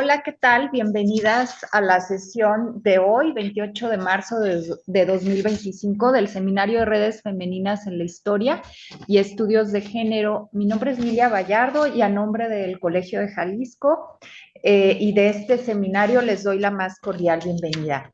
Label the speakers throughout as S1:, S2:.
S1: Hola, ¿qué tal? Bienvenidas a la sesión de hoy, 28 de marzo de 2025, del Seminario de Redes Femeninas en la Historia y Estudios de Género. Mi nombre es Lilia Vallardo y a nombre del Colegio de Jalisco y de este seminario les doy la más cordial bienvenida.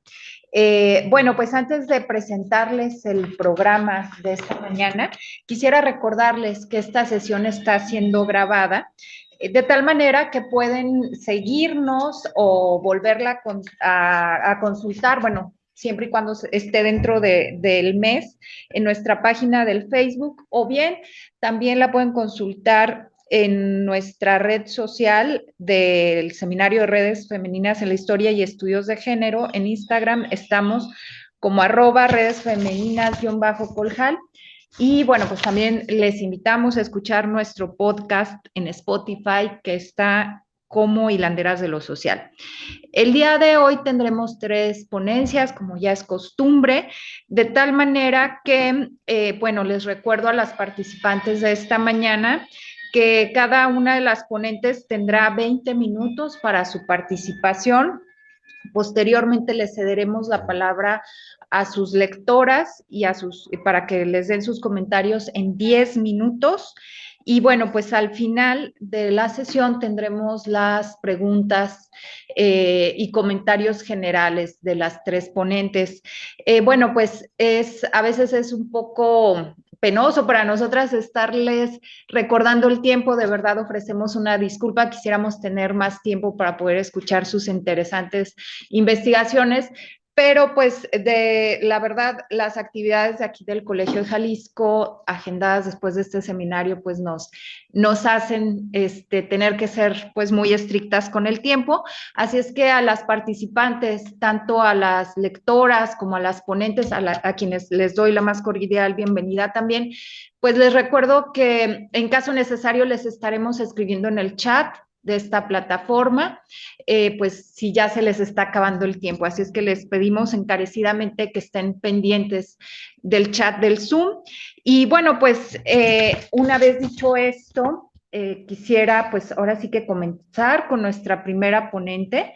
S1: Bueno, pues antes de presentarles el programa de esta mañana, quisiera recordarles que esta sesión está siendo grabada de tal manera que pueden seguirnos o volverla a consultar, bueno, siempre y cuando esté dentro del mes, en nuestra página del Facebook, o bien también la pueden consultar en nuestra red social del Seminario de Redes Femeninas en la Historia y Estudios de Género. En Instagram estamos como @redesfemeninas_coljal. Y bueno, pues también les invitamos a escuchar nuestro podcast en Spotify, que está como Hilanderas de lo Social. El día de hoy tendremos 3 ponencias, como ya es costumbre, de tal manera que, bueno, les recuerdo a las participantes de esta mañana que cada una de las ponentes tendrá 20 minutos para su participación. Posteriormente les cederemos la palabra a sus lectoras y para que les den sus comentarios en 10 minutos. Y bueno, pues al final de la sesión tendremos las preguntas y comentarios generales de las 3 ponentes. Bueno, pues a veces es un poco penoso para nosotras estarles recordando el tiempo. De verdad ofrecemos una disculpa, quisiéramos tener más tiempo para poder escuchar sus interesantes investigaciones, pero pues de la verdad las actividades de aquí del Colegio de Jalisco agendadas después de este seminario pues nos hacen tener que ser pues muy estrictas con el tiempo, así es que a las participantes, tanto a las lectoras como a las ponentes, a quienes les doy la más cordial bienvenida también, pues les recuerdo que en caso necesario les estaremos escribiendo en el chat de esta plataforma, pues si ya se les está acabando el tiempo. Así es que les pedimos encarecidamente que estén pendientes del chat del Zoom. Y bueno, pues una vez dicho esto, quisiera pues ahora sí que comenzar con nuestra primera ponente,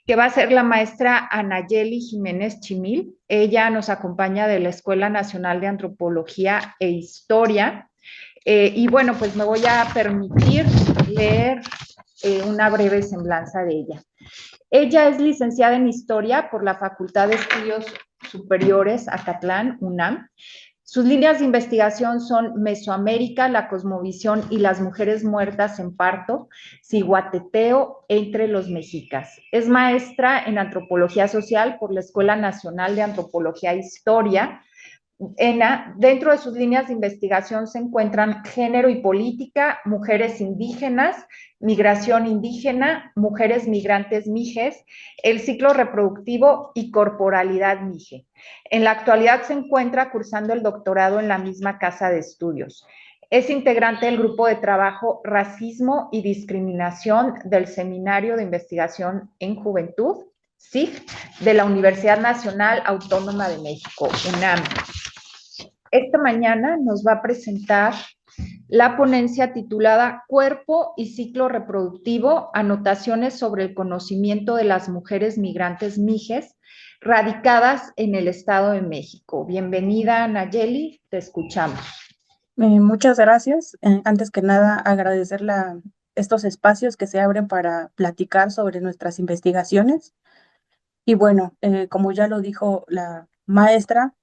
S1: que va a ser la maestra Anayeli Jiménez Chimil. Ella nos acompaña de la Escuela Nacional de Antropología e Historia. Y bueno, pues me voy a permitir leer una breve semblanza de ella. Ella es licenciada en Historia por la Facultad de Estudios Superiores Acatlán, UNAM. Sus líneas de investigación son Mesoamérica, la cosmovisión y las mujeres muertas en parto, ciguateteo entre los mexicas. Es maestra en Antropología Social por la Escuela Nacional de Antropología e Historia. Dentro de sus líneas de investigación se encuentran género y política, mujeres indígenas, migración indígena, mujeres migrantes mijes, el ciclo reproductivo y corporalidad mije. En la actualidad se encuentra cursando el doctorado en la misma casa de estudios. Es integrante del grupo de trabajo Racismo y Discriminación del Seminario de Investigación en Juventud, SIG, de la Universidad Nacional Autónoma de México, UNAM. Esta mañana nos va a presentar la ponencia titulada Cuerpo y ciclo reproductivo, anotaciones sobre el conocimiento de las mujeres migrantes mijes radicadas en el Estado de México. Bienvenida, Nayeli, te escuchamos.
S2: Muchas gracias. Antes que nada, agradecer estos espacios que se abren para platicar sobre nuestras investigaciones. Y bueno, como ya lo dijo la maestra,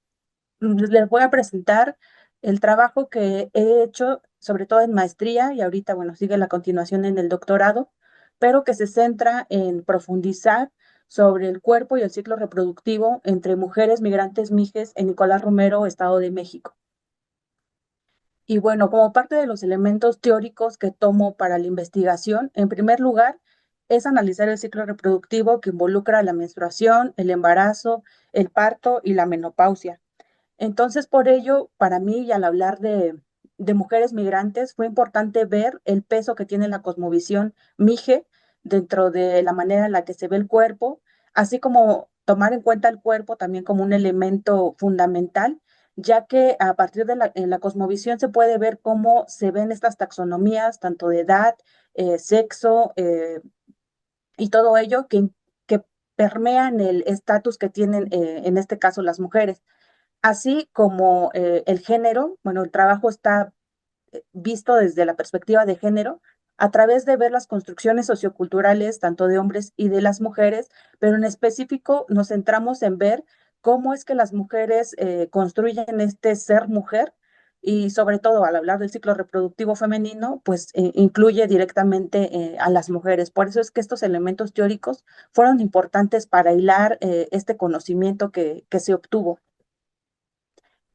S2: les voy a presentar el trabajo que he hecho, sobre todo en maestría, y ahorita, bueno, sigue la continuación en el doctorado, pero que se centra en profundizar sobre el cuerpo y el ciclo reproductivo entre mujeres migrantes mijes en Nicolás Romero, Estado de México. Y bueno, como parte de los elementos teóricos que tomo para la investigación, en primer lugar, es analizar el ciclo reproductivo que involucra la menstruación, el embarazo, el parto y la menopausia. Entonces, por ello, para mí, y al hablar de mujeres migrantes, fue importante ver el peso que tiene la cosmovisión mije dentro de la manera en la que se ve el cuerpo, así como tomar en cuenta el cuerpo también como un elemento fundamental, ya que a partir de en la cosmovisión se puede ver cómo se ven estas taxonomías, tanto de edad, sexo, y todo ello que permean el estatus que tienen, en este caso, las mujeres. Así como el género, bueno, el trabajo está visto desde la perspectiva de género, a través de ver las construcciones socioculturales, tanto de hombres y de las mujeres, pero en específico nos centramos en ver cómo es que las mujeres construyen este ser mujer y sobre todo al hablar del ciclo reproductivo femenino, pues incluye directamente a las mujeres. Por eso es que estos elementos teóricos fueron importantes para hilar este conocimiento que se obtuvo.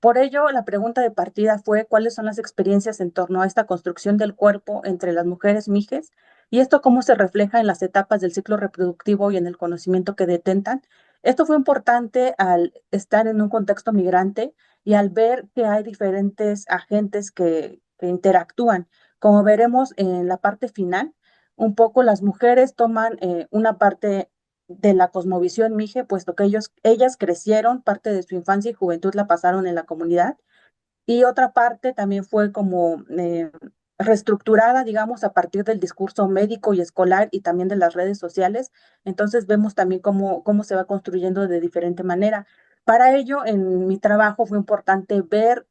S2: Por ello, la pregunta de partida fue cuáles son las experiencias en torno a esta construcción del cuerpo entre las mujeres mijes y esto cómo se refleja en las etapas del ciclo reproductivo y en el conocimiento que detentan. Esto fue importante al estar en un contexto migrante y al ver que hay diferentes agentes que interactúan. Como veremos en la parte final, un poco las mujeres toman una parte de la cosmovisión mije, puesto que ellas crecieron, parte de su infancia y juventud la pasaron en la comunidad, y otra parte también fue como reestructurada, digamos, a partir del discurso médico y escolar y también de las redes sociales. Entonces vemos también cómo se va construyendo de diferente manera. Para ello, en mi trabajo fue importante ver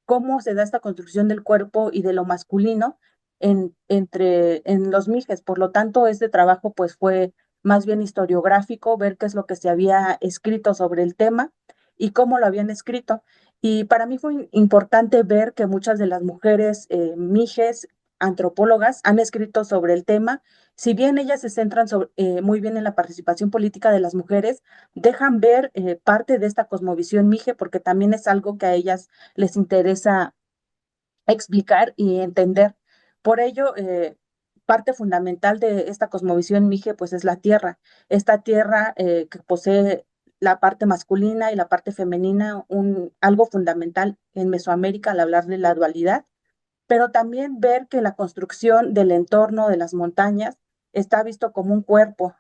S2: cómo se da esta construcción del cuerpo y de lo masculino en los mijes. Por lo tanto, este trabajo pues fue más bien historiográfico, ver qué es lo que se había escrito sobre el tema y cómo lo habían escrito. Y para mí fue importante ver que muchas de las mujeres mijes, antropólogas, han escrito sobre el tema. Si bien ellas se centran muy bien en la participación política de las mujeres, dejan ver parte de esta cosmovisión mije porque también es algo que a ellas les interesa explicar y entender. Por ello, parte fundamental de esta cosmovisión mije, pues es la tierra. Esta tierra que posee la parte masculina y la parte femenina, algo fundamental en Mesoamérica al hablar de la dualidad, pero también ver que la construcción del entorno de las montañas está visto como un cuerpo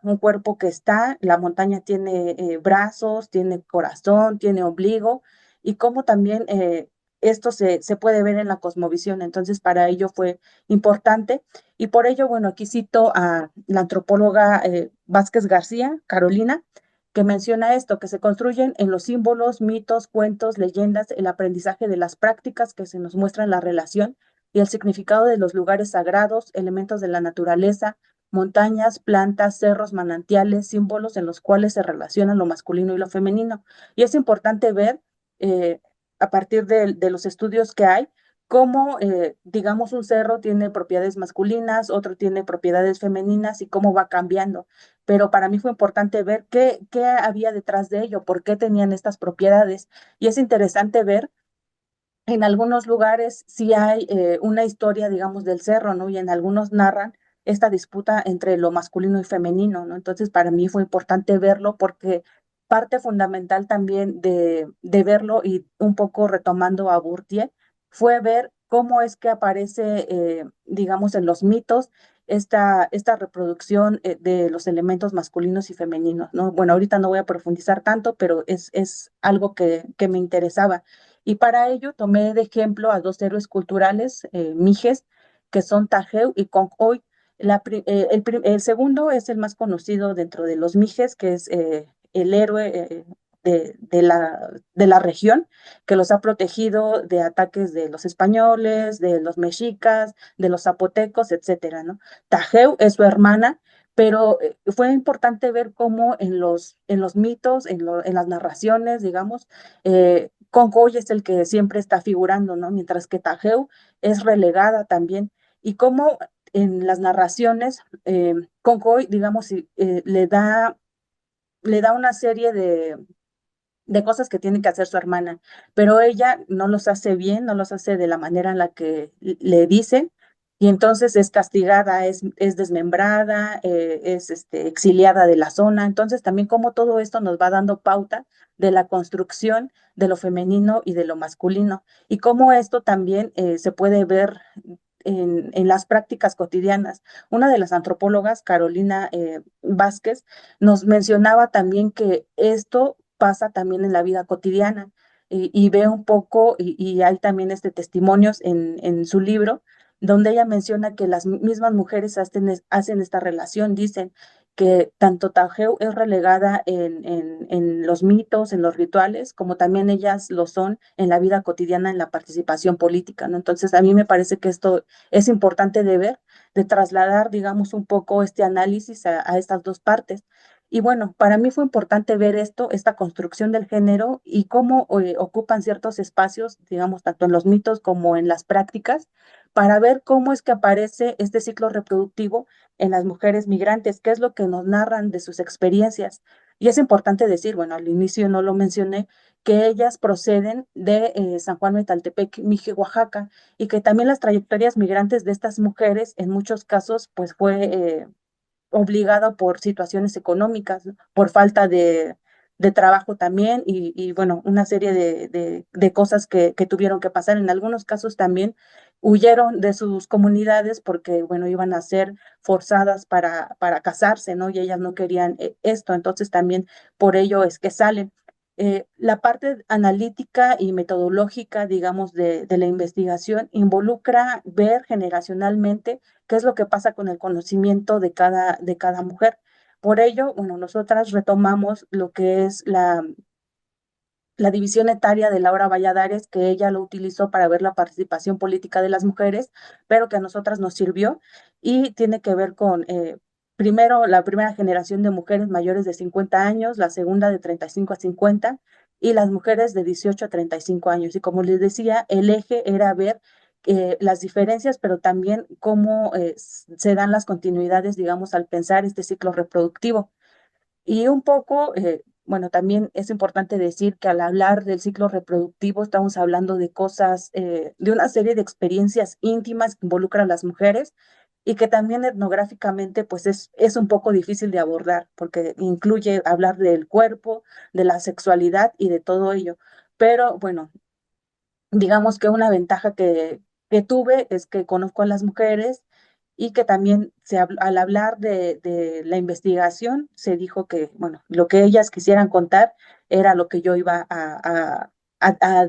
S2: que está, la montaña tiene brazos, tiene corazón, tiene ombligo, y cómo también esto se puede ver en la cosmovisión. Entonces, para ello fue importante. Y por ello, bueno, aquí cito a la antropóloga Vázquez García, Carolina, que menciona esto, que se construyen en los símbolos, mitos, cuentos, leyendas, el aprendizaje de las prácticas que se nos muestran la relación y el significado de los lugares sagrados, elementos de la naturaleza, montañas, plantas, cerros, manantiales, símbolos en los cuales se relacionan lo masculino y lo femenino. Y es importante ver, eh, a partir de los estudios que hay, cómo, digamos, un cerro tiene propiedades masculinas, otro tiene propiedades femeninas y cómo va cambiando. Pero para mí fue importante ver qué había detrás de ello, por qué tenían estas propiedades. Y es interesante ver en algunos lugares sí hay una historia, digamos, del cerro, ¿no? Y en algunos narran esta disputa entre lo masculino y femenino, ¿no? Entonces, para mí fue importante verlo porque parte fundamental también de verlo y un poco retomando a Bourdieu fue ver cómo es que aparece, digamos, en los mitos esta reproducción de los elementos masculinos y femeninos, ¿no? Bueno, ahorita no voy a profundizar tanto, pero es algo que me interesaba. Y para ello tomé de ejemplo a dos héroes culturales, mijes, que son Tajeu y Concoy. El segundo es el más conocido dentro de los mijes, que es el héroe de la región, que los ha protegido de ataques de los españoles, de los mexicas, de los zapotecos, etcétera, ¿no? Tajeu es su hermana, pero fue importante ver cómo en los mitos, en las narraciones, digamos, Concoy es el que siempre está figurando, ¿no? Mientras que Tajeu es relegada también. Y cómo en las narraciones, Concoy, digamos, le da una serie de cosas que tiene que hacer su hermana, pero ella no los hace bien, no los hace de la manera en la que le dicen, y entonces es castigada, es desmembrada, es exiliada de la zona. Entonces también como todo esto nos va dando pauta de la construcción de lo femenino y de lo masculino, y cómo esto también se puede ver en las prácticas cotidianas. Una de las antropólogas, Carolina Vázquez, nos mencionaba también que esto pasa también en la vida cotidiana y ve un poco, y hay también testimonios en su libro, donde ella menciona que las mismas mujeres hacen esta relación, dicen que tanto Tajeu es relegada en los mitos, en los rituales, como también ellas lo son en la vida cotidiana, en la participación política, ¿no? Entonces, a mí me parece que esto es importante de ver, de trasladar, digamos, un poco este análisis a estas dos partes. Y bueno, para mí fue importante ver esto, esta construcción del género y cómo ocupan ciertos espacios, digamos, tanto en los mitos como en las prácticas, para ver cómo es que aparece este ciclo reproductivo en las mujeres migrantes, qué es lo que nos narran de sus experiencias. Y es importante decir, bueno, al inicio no lo mencioné, que ellas proceden de San Juan Metaltepec, Mije, Oaxaca, y que también las trayectorias migrantes de estas mujeres en muchos casos pues fue obligado por situaciones económicas, ¿no? Por falta de trabajo también y, bueno, una serie de cosas que tuvieron que pasar. En algunos casos también huyeron de sus comunidades porque, bueno, iban a ser forzadas para casarse, ¿no? Y ellas no querían esto, entonces también por ello es que salen. La parte analítica y metodológica, digamos, de la investigación involucra ver generacionalmente qué es lo que pasa con el conocimiento de cada mujer. Por ello, bueno, nosotras retomamos lo que es la división etaria de Laura Valladares, que ella lo utilizó para ver la participación política de las mujeres, pero que a nosotras nos sirvió y tiene que ver con, primero, la primera generación de mujeres mayores de 50 años, la segunda de 35 a 50 y las mujeres de 18 a 35 años. Y como les decía, el eje era ver las diferencias, pero también cómo se dan las continuidades, digamos, al pensar este ciclo reproductivo. Y un poco, bueno, también es importante decir que al hablar del ciclo reproductivo estamos hablando de cosas, de una serie de experiencias íntimas que involucran a las mujeres y que también etnográficamente pues es un poco difícil de abordar porque incluye hablar del cuerpo, de la sexualidad y de todo ello. Pero bueno, digamos que una ventaja que tuve es que conozco a las mujeres y que también al hablar de la investigación se dijo que, bueno, lo que ellas quisieran contar era lo que yo iba a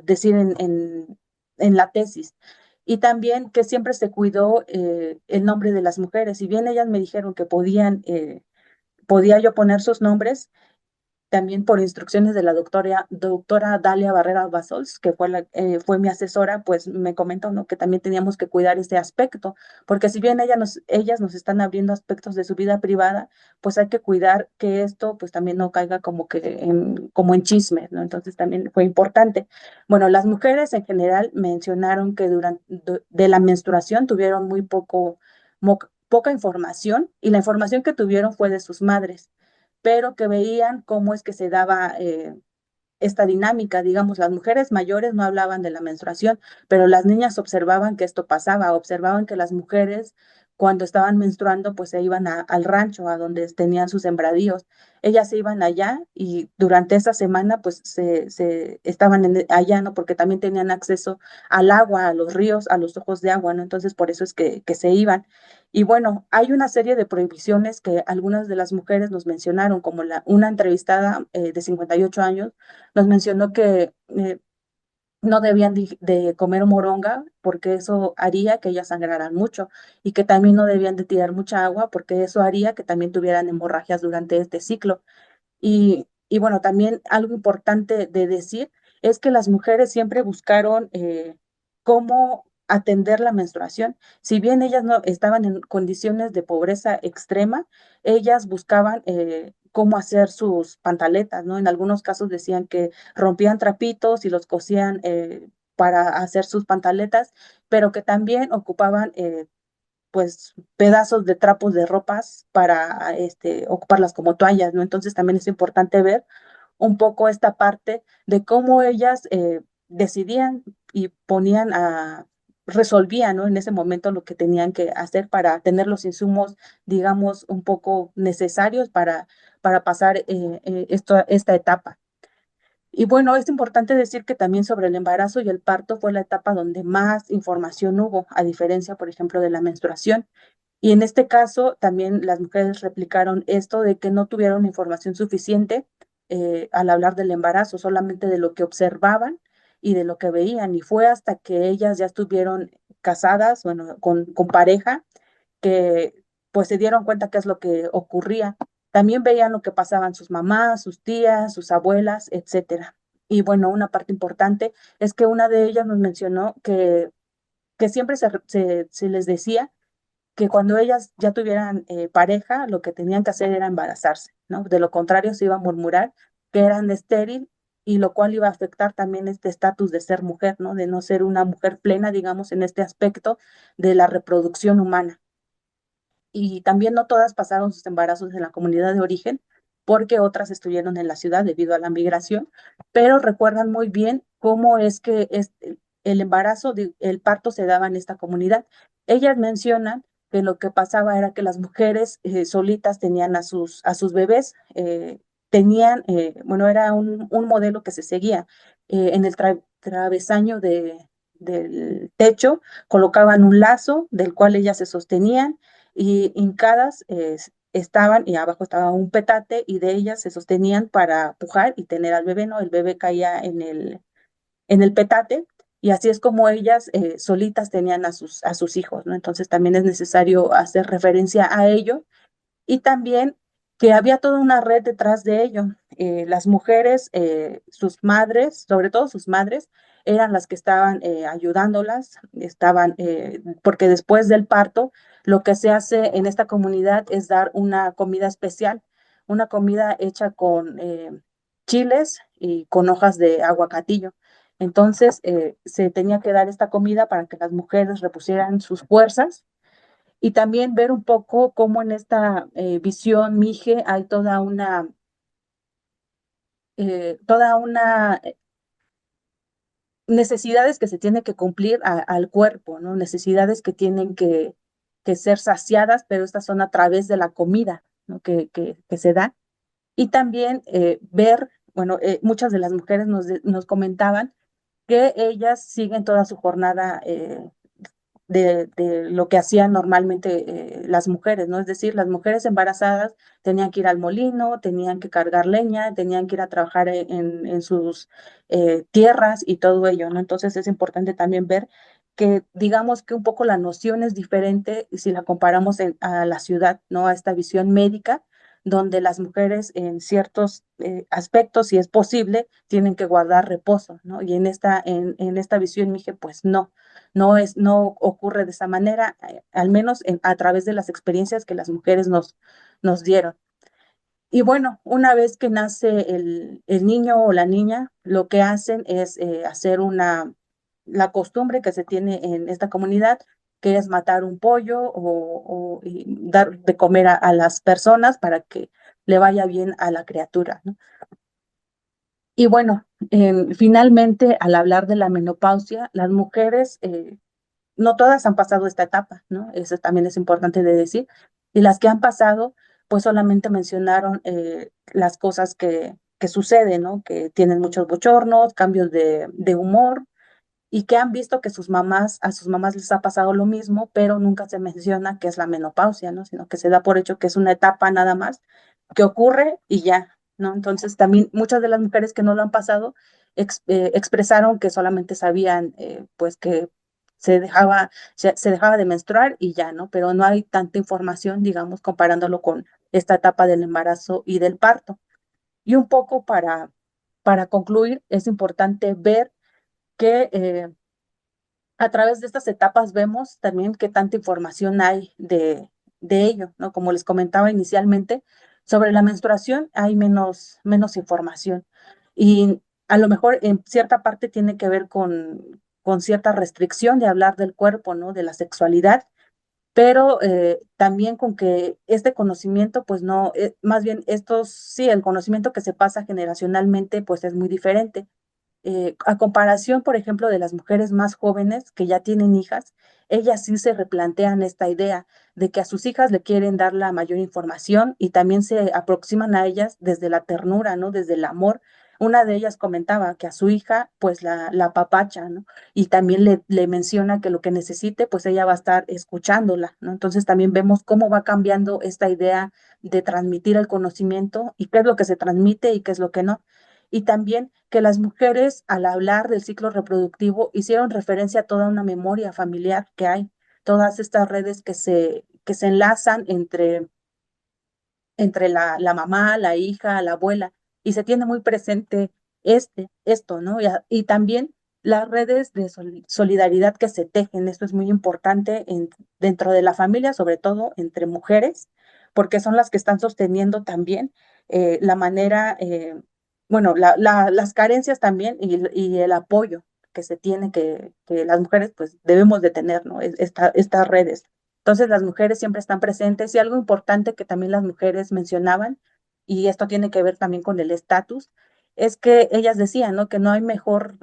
S2: decir en la tesis. Y también que siempre se cuidó el nombre de las mujeres. Si bien ellas me dijeron que podía yo poner sus nombres, también por instrucciones de la doctora Dalia Barrera Basols, que fue mi asesora, pues me comentó, ¿no? Que también teníamos que cuidar este aspecto, porque si bien ellas nos están abriendo aspectos de su vida privada, pues hay que cuidar que esto pues también no caiga como que como en chismes, ¿no? Entonces también fue importante. Bueno, las mujeres en general mencionaron que durante de la menstruación tuvieron muy poca información y la información que tuvieron fue de sus madres, pero que veían cómo es que se daba esta dinámica. Digamos, las mujeres mayores no hablaban de la menstruación, pero las niñas observaban que esto pasaba, observaban que las mujeres cuando estaban menstruando, pues se iban al rancho, a donde tenían sus sembradíos. Ellas se iban allá y durante esa semana, pues se estaban allá, ¿no? Porque también tenían acceso al agua, a los ríos, a los ojos de agua, ¿no? Entonces, por eso es que se iban. Y bueno, hay una serie de prohibiciones que algunas de las mujeres nos mencionaron, como una entrevistada de 58 años nos mencionó que no debían de comer moronga porque eso haría que ellas sangraran mucho y que también no debían de tirar mucha agua porque eso haría que también tuvieran hemorragias durante este ciclo. Y bueno, también algo importante de decir es que las mujeres siempre buscaron cómo atender la menstruación. Si bien ellas no estaban en condiciones de pobreza extrema, ellas buscaban cómo hacer sus pantaletas, ¿no? En algunos casos decían que rompían trapitos y los cosían para hacer sus pantaletas, pero que también ocupaban pues pedazos de trapos de ropas para ocuparlas como toallas, ¿no? Entonces también es importante ver un poco esta parte de cómo ellas decidían y resolvían, ¿no? En ese momento lo que tenían que hacer para tener los insumos, digamos, un poco necesarios para pasar esta etapa. Y bueno, es importante decir que también sobre el embarazo y el parto fue la etapa donde más información hubo, a diferencia, por ejemplo, de la menstruación. Y en este caso, también las mujeres replicaron esto de que no tuvieron información suficiente al hablar del embarazo, solamente de lo que observaban y de lo que veían. Y fue hasta que ellas ya estuvieron casadas, bueno, con pareja, que pues se dieron cuenta qué es lo que ocurría. También veían lo que pasaban sus mamás, sus tías, sus abuelas, etcétera. Y bueno, una parte importante es que una de ellas nos mencionó que siempre se les decía que cuando ellas ya tuvieran pareja, lo que tenían que hacer era embarazarse, ¿no? De lo contrario, se iba a murmurar que eran estéril y lo cual iba a afectar también este estatus de ser mujer, ¿no? De no ser una mujer plena, digamos, en este aspecto de la reproducción humana. Y también no todas pasaron sus embarazos en la comunidad de origen, porque otras estuvieron en la ciudad debido a la migración, pero recuerdan muy bien cómo es que el embarazo, el parto se daba en esta comunidad. Ellas mencionan que lo que pasaba era que las mujeres solitas tenían a sus bebés, bueno, era un modelo que se seguía en el travesaño del techo, colocaban un lazo del cual ellas se sostenían y hincadas estaban y abajo estaba un petate y de ellas se sostenían para pujar y tener al bebé, ¿no? El bebé caía en el petate y así es como ellas solitas tenían a sus hijos, ¿no? Entonces también es necesario hacer referencia a ello y también que había toda una red detrás de ello. Las mujeres, sus madres, sobre todo sus madres, eran las que estaban ayudándolas, porque después del parto, lo que se hace en esta comunidad es dar una comida especial, una comida hecha con chiles y con hojas de aguacatillo. Entonces, se tenía que dar esta comida para que las mujeres repusieran sus fuerzas y también ver un poco cómo en esta visión Mije hay toda una necesidades que se tienen que cumplir al cuerpo, ¿no? Necesidades que tienen que ser saciadas, pero estas son a través de la comida, ¿no? Que se da. Y también ver, bueno, muchas de las mujeres nos comentaban que ellas siguen toda su jornada de lo que hacían normalmente las mujeres, ¿no? Es decir, las mujeres embarazadas tenían que ir al molino, tenían que cargar leña, tenían que ir a trabajar en sus tierras y todo ello, ¿no? Entonces es importante también ver que digamos que un poco la noción es diferente si la comparamos a la ciudad, ¿no? A esta visión médica, donde las mujeres en ciertos aspectos, si es posible, tienen que guardar reposo, ¿no? Y en esta visión, Mije, pues no ocurre de esa manera, al menos a través de las experiencias que las mujeres nos dieron. Y bueno, una vez que nace el niño o la niña, lo que hacen es hacer la costumbre que se tiene en esta comunidad, que es matar un pollo y dar de comer a las personas para que le vaya bien a la criatura, ¿no? Y bueno, finalmente, al hablar de la menopausia, las mujeres no todas han pasado esta etapa, ¿no? Eso también es importante de decir. Y las que han pasado, pues solamente mencionaron las cosas que suceden, ¿no? Que tienen muchos bochornos, cambios de humor y que han visto que a sus mamás les ha pasado lo mismo, pero nunca se menciona que es la menopausia, ¿no? Sino que se da por hecho que es una etapa nada más que ocurre y ya, ¿no? Entonces también muchas de las mujeres que no lo han pasado expresaron que solamente sabían pues que se dejaba de menstruar y ya, ¿no? Pero no hay tanta información, digamos, comparándolo con esta etapa del embarazo y del parto. Y un poco para concluir, es importante ver que a través de estas etapas vemos también qué tanta información hay de ello, ¿no? Como les comentaba inicialmente, sobre la menstruación hay menos información y a lo mejor en cierta parte tiene que ver con cierta restricción de hablar del cuerpo, ¿no? De la sexualidad, pero también con que este conocimiento, pues no, más bien estos, sí, el conocimiento que se pasa generacionalmente, pues es muy diferente a comparación, por ejemplo, de las mujeres más jóvenes que ya tienen hijas, ellas sí se replantean esta idea de que a sus hijas le quieren dar la mayor información y también se aproximan a ellas desde la ternura, ¿no? Desde el amor. Una de ellas comentaba que a su hija, pues la apapacha, ¿no? Y también le menciona que lo que necesite, pues ella va a estar escuchándola, ¿no? Entonces también vemos cómo va cambiando esta idea de transmitir el conocimiento y qué es lo que se transmite y qué es lo que no y también que las mujeres al hablar del ciclo reproductivo hicieron referencia a toda una memoria familiar que hay, todas estas redes que se enlazan entre la mamá, la hija, la abuela, y se tiene muy presente esto, ¿no? Y también las redes de solidaridad que se tejen, esto es muy importante dentro de la familia, sobre todo entre mujeres, porque son las que están sosteniendo también la manera, bueno, las carencias también y el apoyo que se tiene que las mujeres pues debemos de tener, ¿no? Estas redes. Entonces las mujeres siempre están presentes y algo importante que también las mujeres mencionaban, y esto tiene que ver también con el estatus, es que ellas decían, ¿no? Que no hay mejor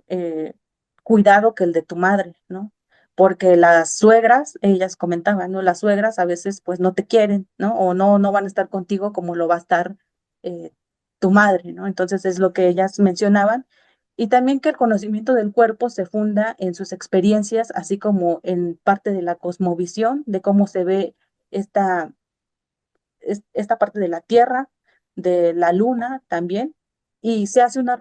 S2: cuidado que el de tu madre, ¿no? Porque las suegras, ellas comentaban, ¿no? Las suegras a veces pues no te quieren, ¿no? O no van a estar contigo como lo va a estar eh, tu madre, ¿no? Entonces es lo que ellas mencionaban. Y también que el conocimiento del cuerpo se funda en sus experiencias, así como en parte de la cosmovisión, de cómo se ve esta, esta parte de la Tierra, de la Luna también, y se hace una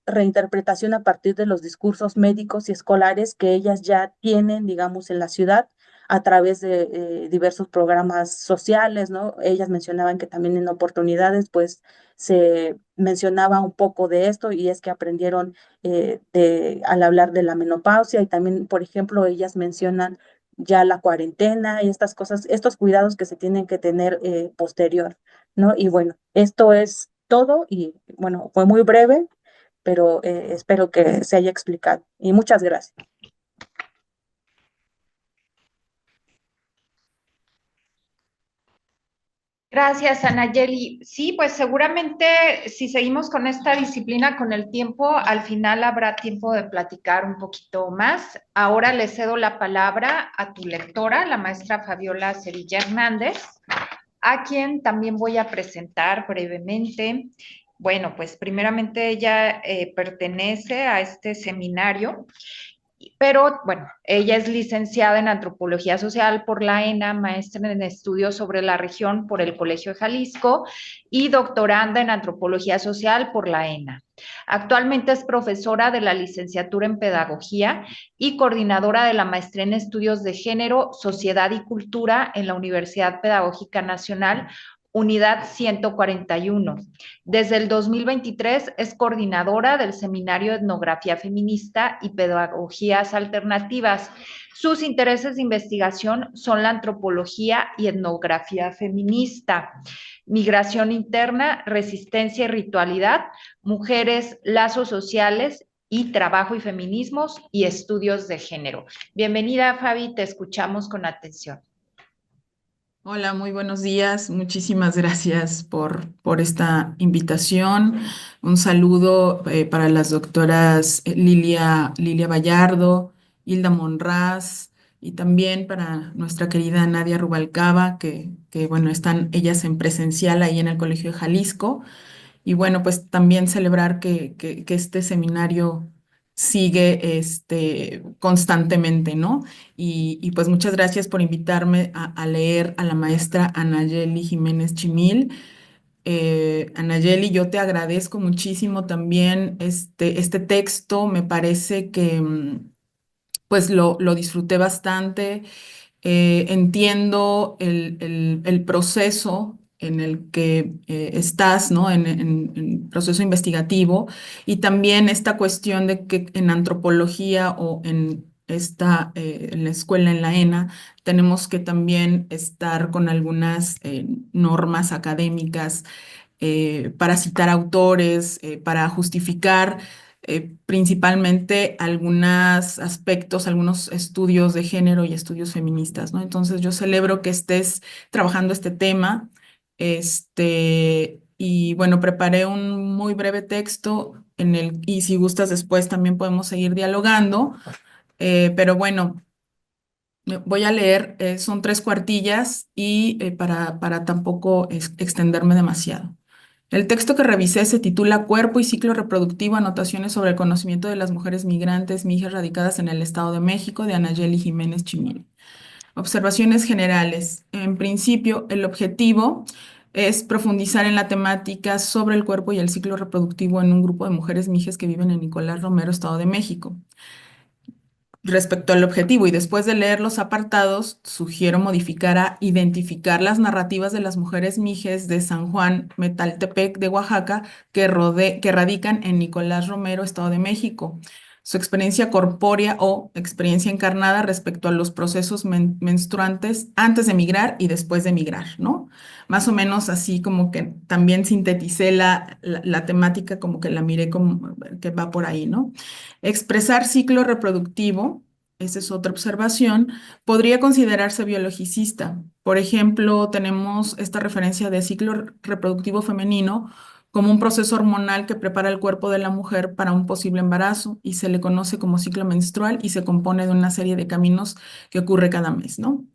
S2: reinterpretación a partir de los discursos médicos y escolares que ellas ya tienen, digamos, en la ciudad a través de diversos programas sociales, ¿no? Ellas mencionaban que también en oportunidades, pues, se mencionaba un poco de esto y es que aprendieron al hablar de la menopausia y también, por ejemplo, ellas mencionan ya la cuarentena y estas cosas, estos cuidados que se tienen que tener posterior, ¿no? Y bueno, esto es todo y bueno, fue muy breve, pero espero que se haya explicado. Y muchas gracias.
S1: Gracias, Anayeli. Sí, pues seguramente si seguimos con esta disciplina con el tiempo, al final habrá tiempo de platicar un poquito más. Ahora le cedo la palabra a tu lectora, la maestra Fabiola Cerilla Hernández, a quien también voy a presentar brevemente. Bueno, pues primeramente ella pertenece a este seminario, pero bueno, ella es licenciada en Antropología Social por la ENA, maestra en estudios sobre la región por el Colegio de Jalisco y doctoranda en Antropología Social por la ENA. Actualmente es profesora de la licenciatura en Pedagogía y coordinadora de la maestría en Estudios de Género, Sociedad y Cultura en la Universidad Pedagógica Nacional, Unidad 141. Desde el 2023 es coordinadora del Seminario de Etnografía Feminista y Pedagogías Alternativas. Sus intereses de investigación son la antropología y etnografía feminista, migración interna, resistencia y ritualidad, mujeres, lazos sociales y trabajo y feminismos y estudios de género. Bienvenida, Fabi, te escuchamos con atención.
S3: Hola, muy buenos días. Muchísimas gracias por esta invitación. Un saludo para las doctoras Lilia Vallardo, Hilda Monraz y también para nuestra querida Nadia Rubalcaba, que bueno, están ellas en presencial ahí en el Colegio de Jalisco. Y bueno, pues también celebrar que este seminario sigue constantemente, ¿no? Y pues muchas gracias por invitarme a leer a la maestra Anayeli Jiménez Chimil. Anayeli, yo te agradezco muchísimo también este texto, me parece que pues lo disfruté bastante. Entiendo el proceso en el que estás, ¿no? En proceso investigativo y también esta cuestión de que en antropología o en la escuela, en la ENA, tenemos que también estar con algunas normas académicas para citar autores, para justificar principalmente algunos aspectos, algunos estudios de género y estudios feministas, ¿no? Entonces yo celebro que estés trabajando este tema, y bueno, preparé un muy breve texto y si gustas después también podemos seguir dialogando, pero bueno. Voy a leer, son 3 cuartillas y para tampoco extenderme demasiado. El texto que revisé se titula Cuerpo y ciclo reproductivo, anotaciones sobre el conocimiento de las mujeres migrantes, mijas radicadas en el Estado de México, de Anayeli Jiménez Chimil. Observaciones generales. En principio, el objetivo es profundizar en la temática sobre el cuerpo y el ciclo reproductivo en un grupo de mujeres mijas que viven en Nicolás Romero, Estado de México. respecto al objetivo, y después de leer los apartados, sugiero modificar a identificar las narrativas de las mujeres mijes de San Juan Metaltepec de Oaxaca que radican en Nicolás Romero, Estado de México. Su experiencia corpórea o experiencia encarnada respecto a los procesos menstruantes antes de migrar y después de migrar, ¿no? Más o menos así como que también sinteticé la temática, como que la miré como que va por ahí, ¿no? Expresar ciclo reproductivo, esa es otra observación, podría considerarse biologicista. Por ejemplo, tenemos esta referencia de ciclo reproductivo femenino como un proceso hormonal que prepara el cuerpo de la mujer para un posible embarazo y se le conoce como ciclo menstrual y se compone de una serie de caminos que ocurre cada mes, ¿no?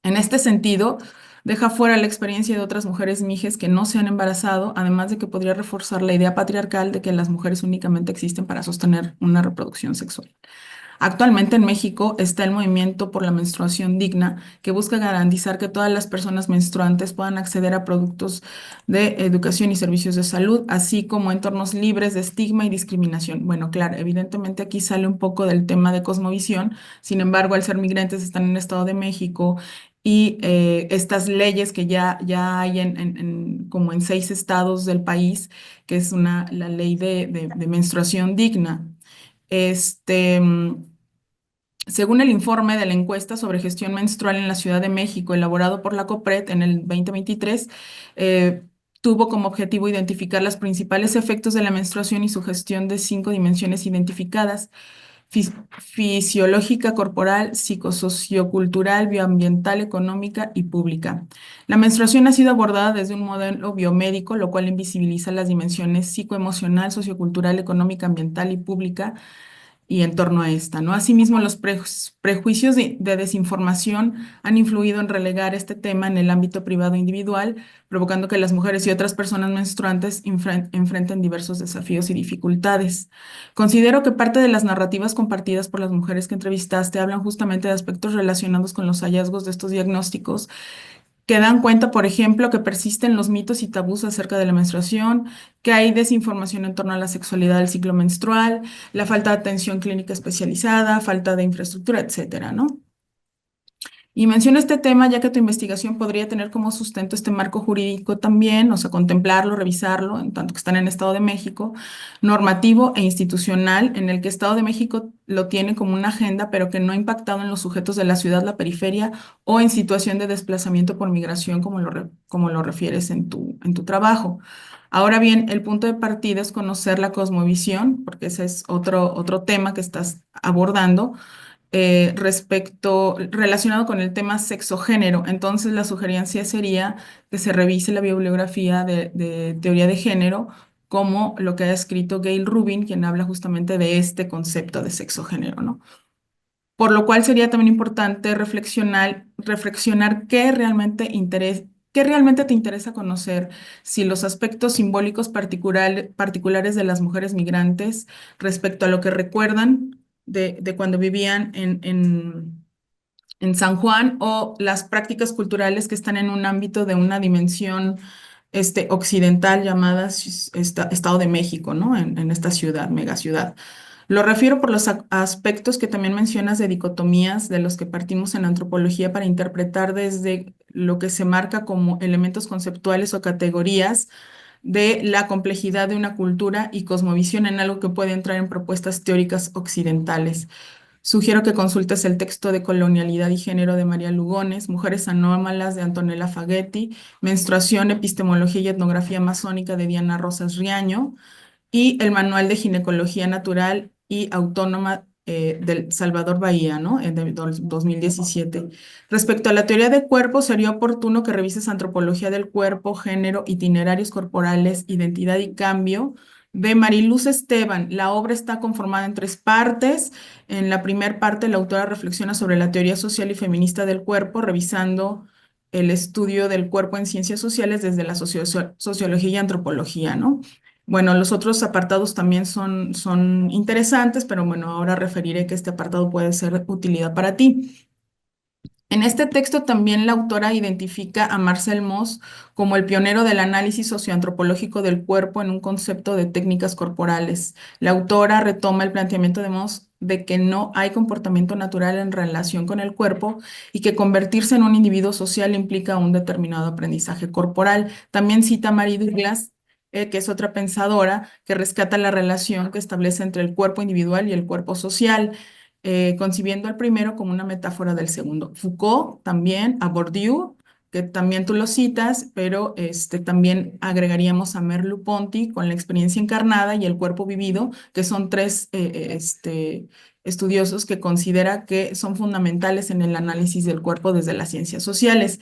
S3: En este sentido, deja fuera la experiencia de otras mujeres mijes que no se han embarazado, además de que podría reforzar la idea patriarcal de que las mujeres únicamente existen para sostener una reproducción sexual. Actualmente en México está el movimiento por la menstruación digna, que busca garantizar que todas las personas menstruantes puedan acceder a productos de educación y servicios de salud, así como entornos libres de estigma y discriminación. Bueno, claro, evidentemente aquí sale un poco del tema de cosmovisión, sin embargo, al ser migrantes están en el Estado de México y estas leyes que ya hay como en 6 estados del país, que es la ley de menstruación digna. Este, según el informe de la encuesta sobre gestión menstrual en la Ciudad de México, elaborado por la COPRED en el 2023, eh, tuvo como objetivo identificar los principales efectos de la menstruación y su gestión de 5 dimensiones identificadas: fisiológica, corporal, psicosociocultural, bioambiental, económica y pública. La menstruación ha sido abordada desde un modelo biomédico, lo cual invisibiliza las dimensiones psicoemocional, sociocultural, económica, ambiental y pública y en torno a esta, ¿no? Asimismo, los prejuicios de desinformación han influido en relegar este tema en el ámbito privado individual, provocando que las mujeres y otras personas menstruantes enfrenten diversos desafíos y dificultades. Considero que parte de las narrativas compartidas por las mujeres que entrevistaste hablan justamente de aspectos relacionados con los hallazgos de estos diagnósticos, que dan cuenta, por ejemplo, que persisten los mitos y tabús acerca de la menstruación, que hay desinformación en torno a la sexualidad del ciclo menstrual, la falta de atención clínica especializada, falta de infraestructura, etcétera, ¿no? Y menciono este tema ya que tu investigación podría tener como sustento este marco jurídico también, o sea, contemplarlo, revisarlo, en tanto que están en Estado de México, normativo e institucional, en el que Estado de México lo tiene como una agenda, pero que no ha impactado en los sujetos de la ciudad, la periferia o en situación de desplazamiento por migración, como lo refieres en tu trabajo. Ahora bien, el punto de partida es conocer la cosmovisión, porque ese es otro tema que estás abordando relacionado con el tema sexo-género. Entonces, la sugerencia sería que se revise la bibliografía de teoría de género, como lo que ha escrito Gail Rubin, quien habla justamente de este concepto de sexo-género, ¿no? Por lo cual sería también importante reflexionar qué realmente te interesa conocer, si los aspectos simbólicos particulares de las mujeres migrantes respecto a lo que recuerdan de cuando vivían en San Juan, o las prácticas culturales que están en un ámbito de una dimensión occidental llamada Estado de México, ¿no? En esta ciudad, megaciudad. Lo refiero por los aspectos que también mencionas de dicotomías de los que partimos en antropología para interpretar desde lo que se marca como elementos conceptuales o categorías de la complejidad de una cultura y cosmovisión en algo que puede entrar en propuestas teóricas occidentales. Sugiero que consultes el texto de Colonialidad y Género de María Lugones, Mujeres Anómalas de Antonella Faghetti, Menstruación, Epistemología y Etnografía Masónica de Diana Rosas Riaño, y el Manual de Ginecología Natural y Autónoma del Salvador Bahía, ¿no? De 2017. Respecto a la teoría de cuerpo, sería oportuno que revises Antropología del Cuerpo, Género, Itinerarios Corporales, Identidad y Cambio, de Mariluz Esteban. La obra está conformada en 3 partes. En la primera parte, la autora reflexiona sobre la teoría social y feminista del cuerpo, revisando el estudio del cuerpo en ciencias sociales desde la sociología y antropología, ¿no? Bueno, los otros apartados también son interesantes, pero bueno, ahora referiré que este apartado puede ser de utilidad para ti. En este texto también la autora identifica a Marcel Mauss como el pionero del análisis socioantropológico del cuerpo en un concepto de técnicas corporales. La autora retoma el planteamiento de Mauss de que no hay comportamiento natural en relación con el cuerpo y que convertirse en un individuo social implica un determinado aprendizaje corporal. También cita a Mary Douglas, que es otra pensadora que rescata la relación que establece entre el cuerpo individual y el cuerpo social, concibiendo al primero como una metáfora del segundo. Foucault también, a Bourdieu, que también tú lo citas, pero también agregaríamos a Merleau-Ponty con la experiencia encarnada y el cuerpo vivido, que son tres estudiosos que considera que son fundamentales en el análisis del cuerpo desde las ciencias sociales.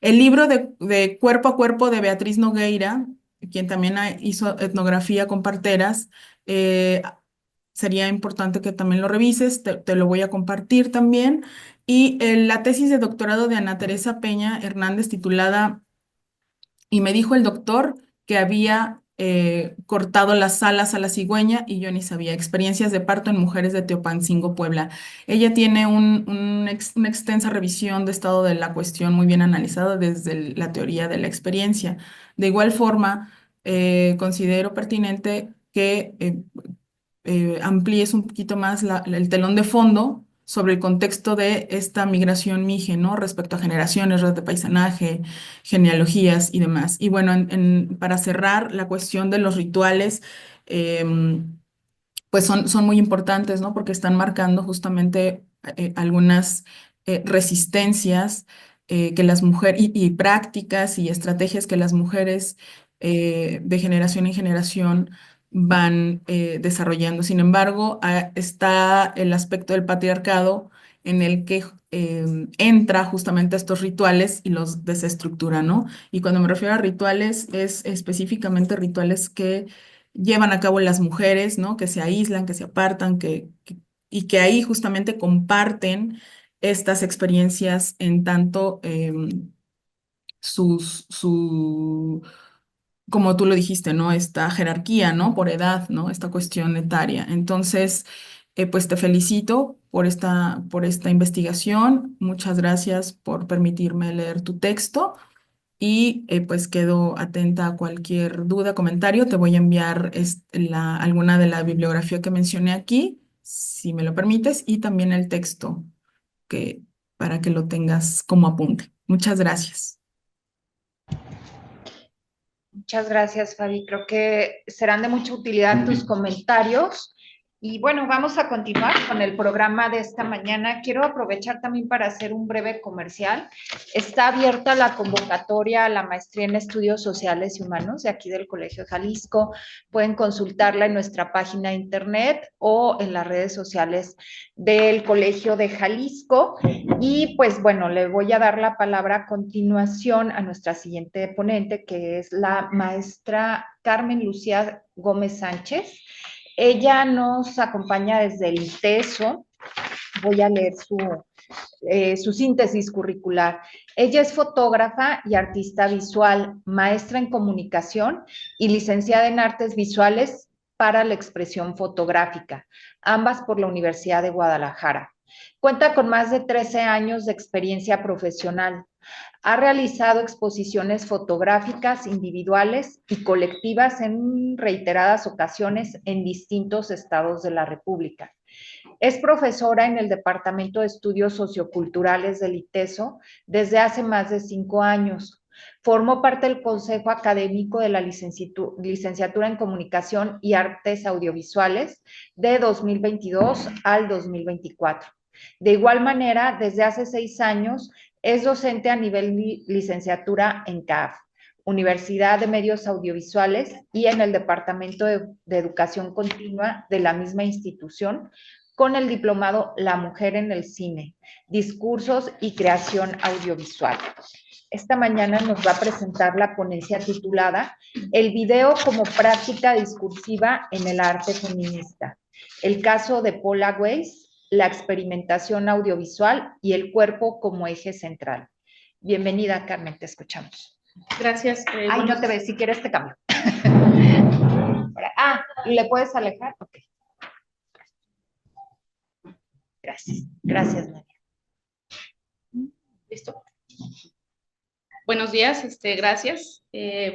S3: El libro de Cuerpo a Cuerpo de Beatriz Nogueira, quien también hizo etnografía con parteras, sería importante que también lo revises, te lo voy a compartir también. Y la tesis de doctorado de Ana Teresa Peña Hernández titulada "Y me dijo el doctor que había cortado las alas a la cigüeña y yo ni sabía, experiencias de parto en mujeres de Teopancingo, Puebla". Ella tiene una extensa revisión de estado de la cuestión muy bien analizada desde la teoría de la experiencia. De igual forma, considero pertinente que amplíes un poquito más el telón de fondo sobre el contexto de esta migración mije, ¿no? Respecto a generaciones, red de paisanaje, genealogías y demás. Y bueno, para cerrar, la cuestión de los rituales, pues son muy importantes, ¿no? Porque están marcando justamente algunas resistencias que las mujeres, y prácticas y estrategias que las mujeres de generación en generación van desarrollando. Sin embargo, está el aspecto del patriarcado en el que entra justamente estos rituales y los desestructura, ¿no? Y cuando me refiero a rituales, es específicamente rituales que llevan a cabo las mujeres, ¿no? Que se aíslan, que se apartan, y que ahí justamente comparten estas experiencias en tanto su, como tú lo dijiste, ¿no? Esta jerarquía, ¿no? Por edad, ¿no? Esta cuestión etaria. Entonces, pues te felicito por esta investigación. Muchas gracias por permitirme leer tu texto. Y pues quedo atenta a cualquier duda, comentario. Te voy a enviar alguna de la bibliografía que mencioné aquí, si me lo permites, y también el texto que, para que lo tengas como apunte. Muchas gracias.
S1: Muchas gracias, Fabi. Creo que serán de mucha utilidad tus comentarios. Y bueno, vamos a continuar con el programa de esta mañana. Quiero aprovechar también para hacer un breve comercial. Está abierta la convocatoria a la maestría en Estudios Sociales y Humanos de aquí del Colegio de Jalisco. Pueden consultarla en nuestra página de internet o en las redes sociales del Colegio de Jalisco. Y pues bueno, le voy a dar la palabra a continuación a nuestra siguiente ponente, que es la maestra Carmen Lucía Gómez Sánchez. Ella nos acompaña desde el ITESO. Voy a leer su síntesis curricular. Ella es fotógrafa y artista visual, maestra en comunicación y licenciada en artes visuales para la expresión fotográfica, ambas por la Universidad de Guadalajara. Cuenta con más de 13 años de experiencia profesional. Ha realizado exposiciones fotográficas individuales y colectivas en reiteradas ocasiones en distintos estados de la República. Es profesora en el Departamento de Estudios Socioculturales del ITESO desde hace más de 5 años. Formó parte del Consejo Académico de la Licenciatura en Comunicación y Artes Audiovisuales de 2022 al 2024. De igual manera, desde hace 6 años es docente a nivel licenciatura en CAF, Universidad de Medios Audiovisuales, y en el Departamento de Educación Continua de la misma institución, con el diplomado La Mujer en el Cine, Discursos y Creación Audiovisual. Esta mañana nos va a presentar la ponencia titulada El video como práctica discursiva en el arte feminista, el caso de Paula Weiss, la experimentación audiovisual y el cuerpo como eje central. Bienvenida, Carmen, te escuchamos.
S4: Gracias.
S1: Ay, no te ves, si quieres te cambio. ¿Le puedes alejar? Ok. Gracias, gracias, María.
S4: Listo. Buenos días, gracias.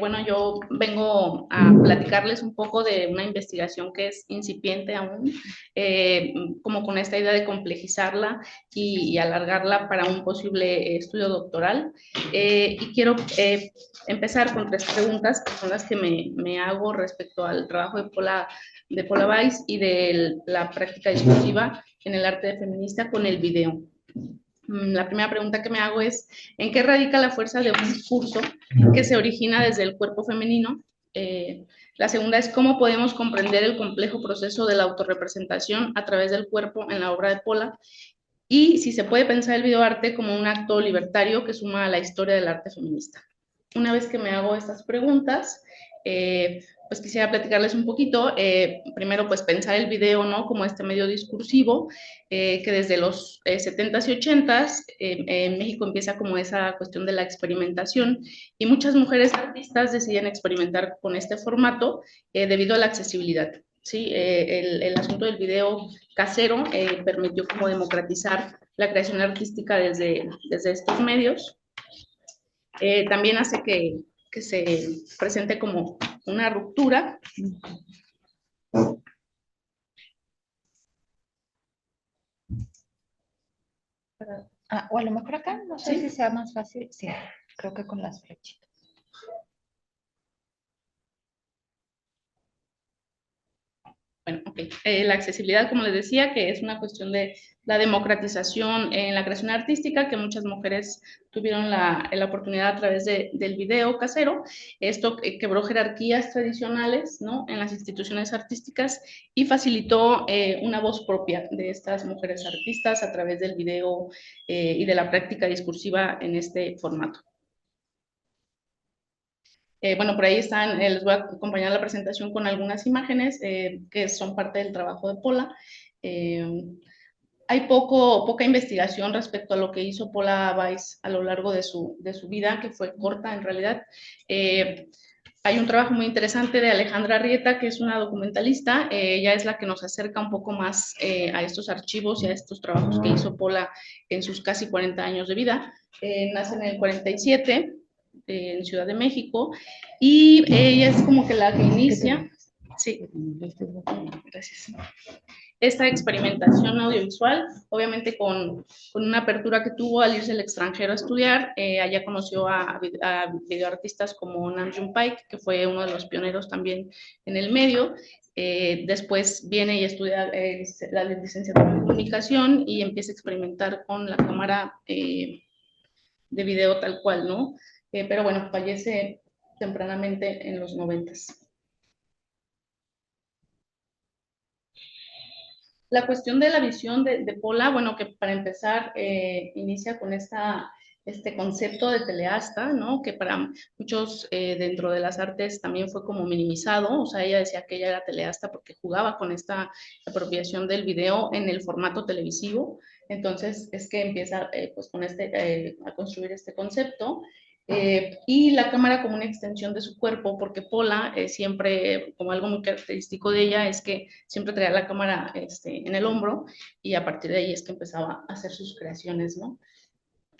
S4: Bueno, yo vengo a platicarles un poco de una investigación que es incipiente aún, como con esta idea de complejizarla y alargarla para un posible estudio doctoral. Y quiero empezar con 3 preguntas, que son las que me hago respecto al trabajo de Paula Weiss y de la práctica discursiva en el arte feminista con el video. La primera pregunta que me hago es, ¿en qué radica la fuerza de un discurso que se origina desde el cuerpo femenino? La segunda es, ¿cómo podemos comprender el complejo proceso de la autorrepresentación a través del cuerpo en la obra de Paula? Y si se puede pensar el videoarte como un acto libertario que suma a la historia del arte feminista. Una vez que me hago estas preguntas, pues quisiera platicarles un poquito, primero pues pensar el video, ¿no? Como este medio discursivo, que desde los 70s y 80s en México empieza como esa cuestión de la experimentación y muchas mujeres artistas deciden experimentar con este formato debido a la accesibilidad. Sí, el asunto del video casero permitió como democratizar la creación artística desde estos medios. También hace que se presente como una ruptura.
S1: O a lo mejor acá, no sé si sea más fácil. Sí, creo que con las flechitas.
S4: Bueno, ok. La accesibilidad, como les decía, que es una cuestión de la democratización en la creación artística, que muchas mujeres tuvieron la oportunidad a través del video casero. Esto quebró jerarquías tradicionales, ¿no? En las instituciones artísticas y facilitó una voz propia de estas mujeres artistas a través del video y de la práctica discursiva en este formato. Bueno, por ahí están, les voy a acompañar la presentación con algunas imágenes que son parte del trabajo de Paula. Hay poca investigación respecto a lo que hizo Paula Weiss a lo largo de su vida, que fue corta en realidad. Hay un trabajo muy interesante de Alejandra Arrieta, que es una documentalista. Ella es la que nos acerca un poco más a estos archivos y a estos trabajos que hizo Paula en sus casi 40 años de vida. Nace en el 47 en Ciudad de México, y ella es como que la que inicia, sí, gracias, esta experimentación audiovisual, obviamente con una apertura que tuvo al irse al extranjero a estudiar. Allá conoció a videoartistas como Nam June Paik, que fue uno de los pioneros también en el medio. Después viene y estudia la licenciatura en comunicación y empieza a experimentar con la cámara de video tal cual, ¿no? Pero bueno, fallece tempranamente en los 90s. La cuestión de la visión de Paula, bueno, que para empezar inicia con este concepto de teleasta, ¿no? Que para muchos dentro de las artes también fue como minimizado. O sea, ella decía que ella era teleasta porque jugaba con esta apropiación del video en el formato televisivo. Entonces es que empieza pues con a construir este concepto. Y la cámara como una extensión de su cuerpo, porque Paula siempre, como algo muy característico de ella, es que siempre traía la cámara en el hombro, y a partir de ahí es que empezaba a hacer sus creaciones, ¿no?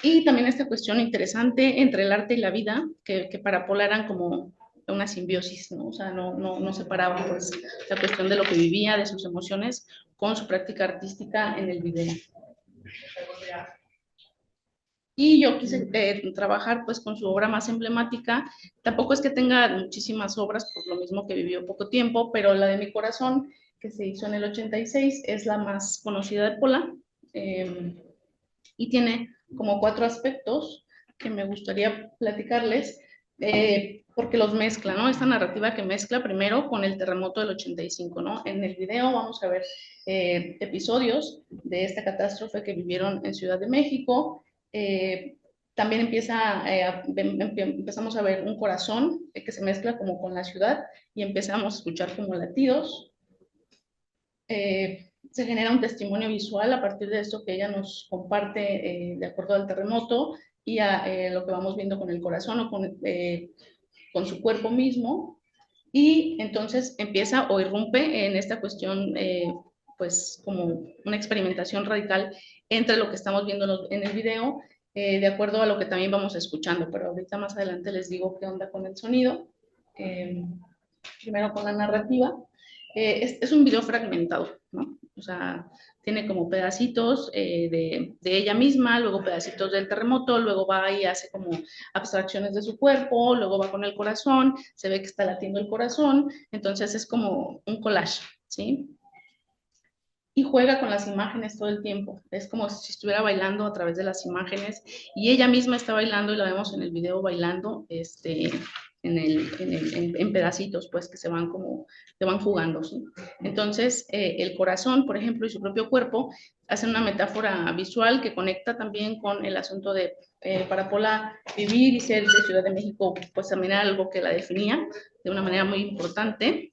S4: Y también esta cuestión interesante entre el arte y la vida, que para Paula eran como una simbiosis, ¿no? O sea, no separaban pues la cuestión de lo que vivía, de sus emociones, con su práctica artística en el video. Y yo quise trabajar pues con su obra más emblemática. Tampoco es que tenga muchísimas obras, por lo mismo que vivió poco tiempo, pero la de Mi Corazón, que se hizo en el 86, es la más conocida de Paula, y tiene como 4 aspectos que me gustaría platicarles, porque los mezcla, ¿no? Esta narrativa que mezcla primero con el terremoto del 85, ¿no? En el video vamos a ver episodios de esta catástrofe que vivieron en Ciudad de México. También empezamos a ver un corazón que se mezcla como con la ciudad, y empezamos a escuchar como latidos. Se genera un testimonio visual a partir de esto que ella nos comparte de acuerdo al terremoto y a lo que vamos viendo con el corazón o con su cuerpo mismo. Y entonces empieza o irrumpe en esta cuestión pues como una experimentación radical entre lo que estamos viendo en el video de acuerdo a lo que también vamos escuchando, pero ahorita más adelante les digo qué onda con el sonido. Primero con la narrativa. Es un video fragmentado, ¿no? O sea, tiene como pedacitos de ella misma, luego pedacitos del terremoto, luego va y hace como abstracciones de su cuerpo, luego va con el corazón, se ve que está latiendo el corazón, entonces es como un collage, ¿sí? Y juega con las imágenes todo el tiempo. Es como si estuviera bailando a través de las imágenes y ella misma está bailando y la vemos en el video bailando en pedacitos, pues que se van como, que van jugando. ¿Sí? Entonces, el corazón, por ejemplo, y su propio cuerpo hacen una metáfora visual que conecta también con el asunto de, para Pola, vivir y ser de Ciudad de México, pues también era algo que la definía de una manera muy importante.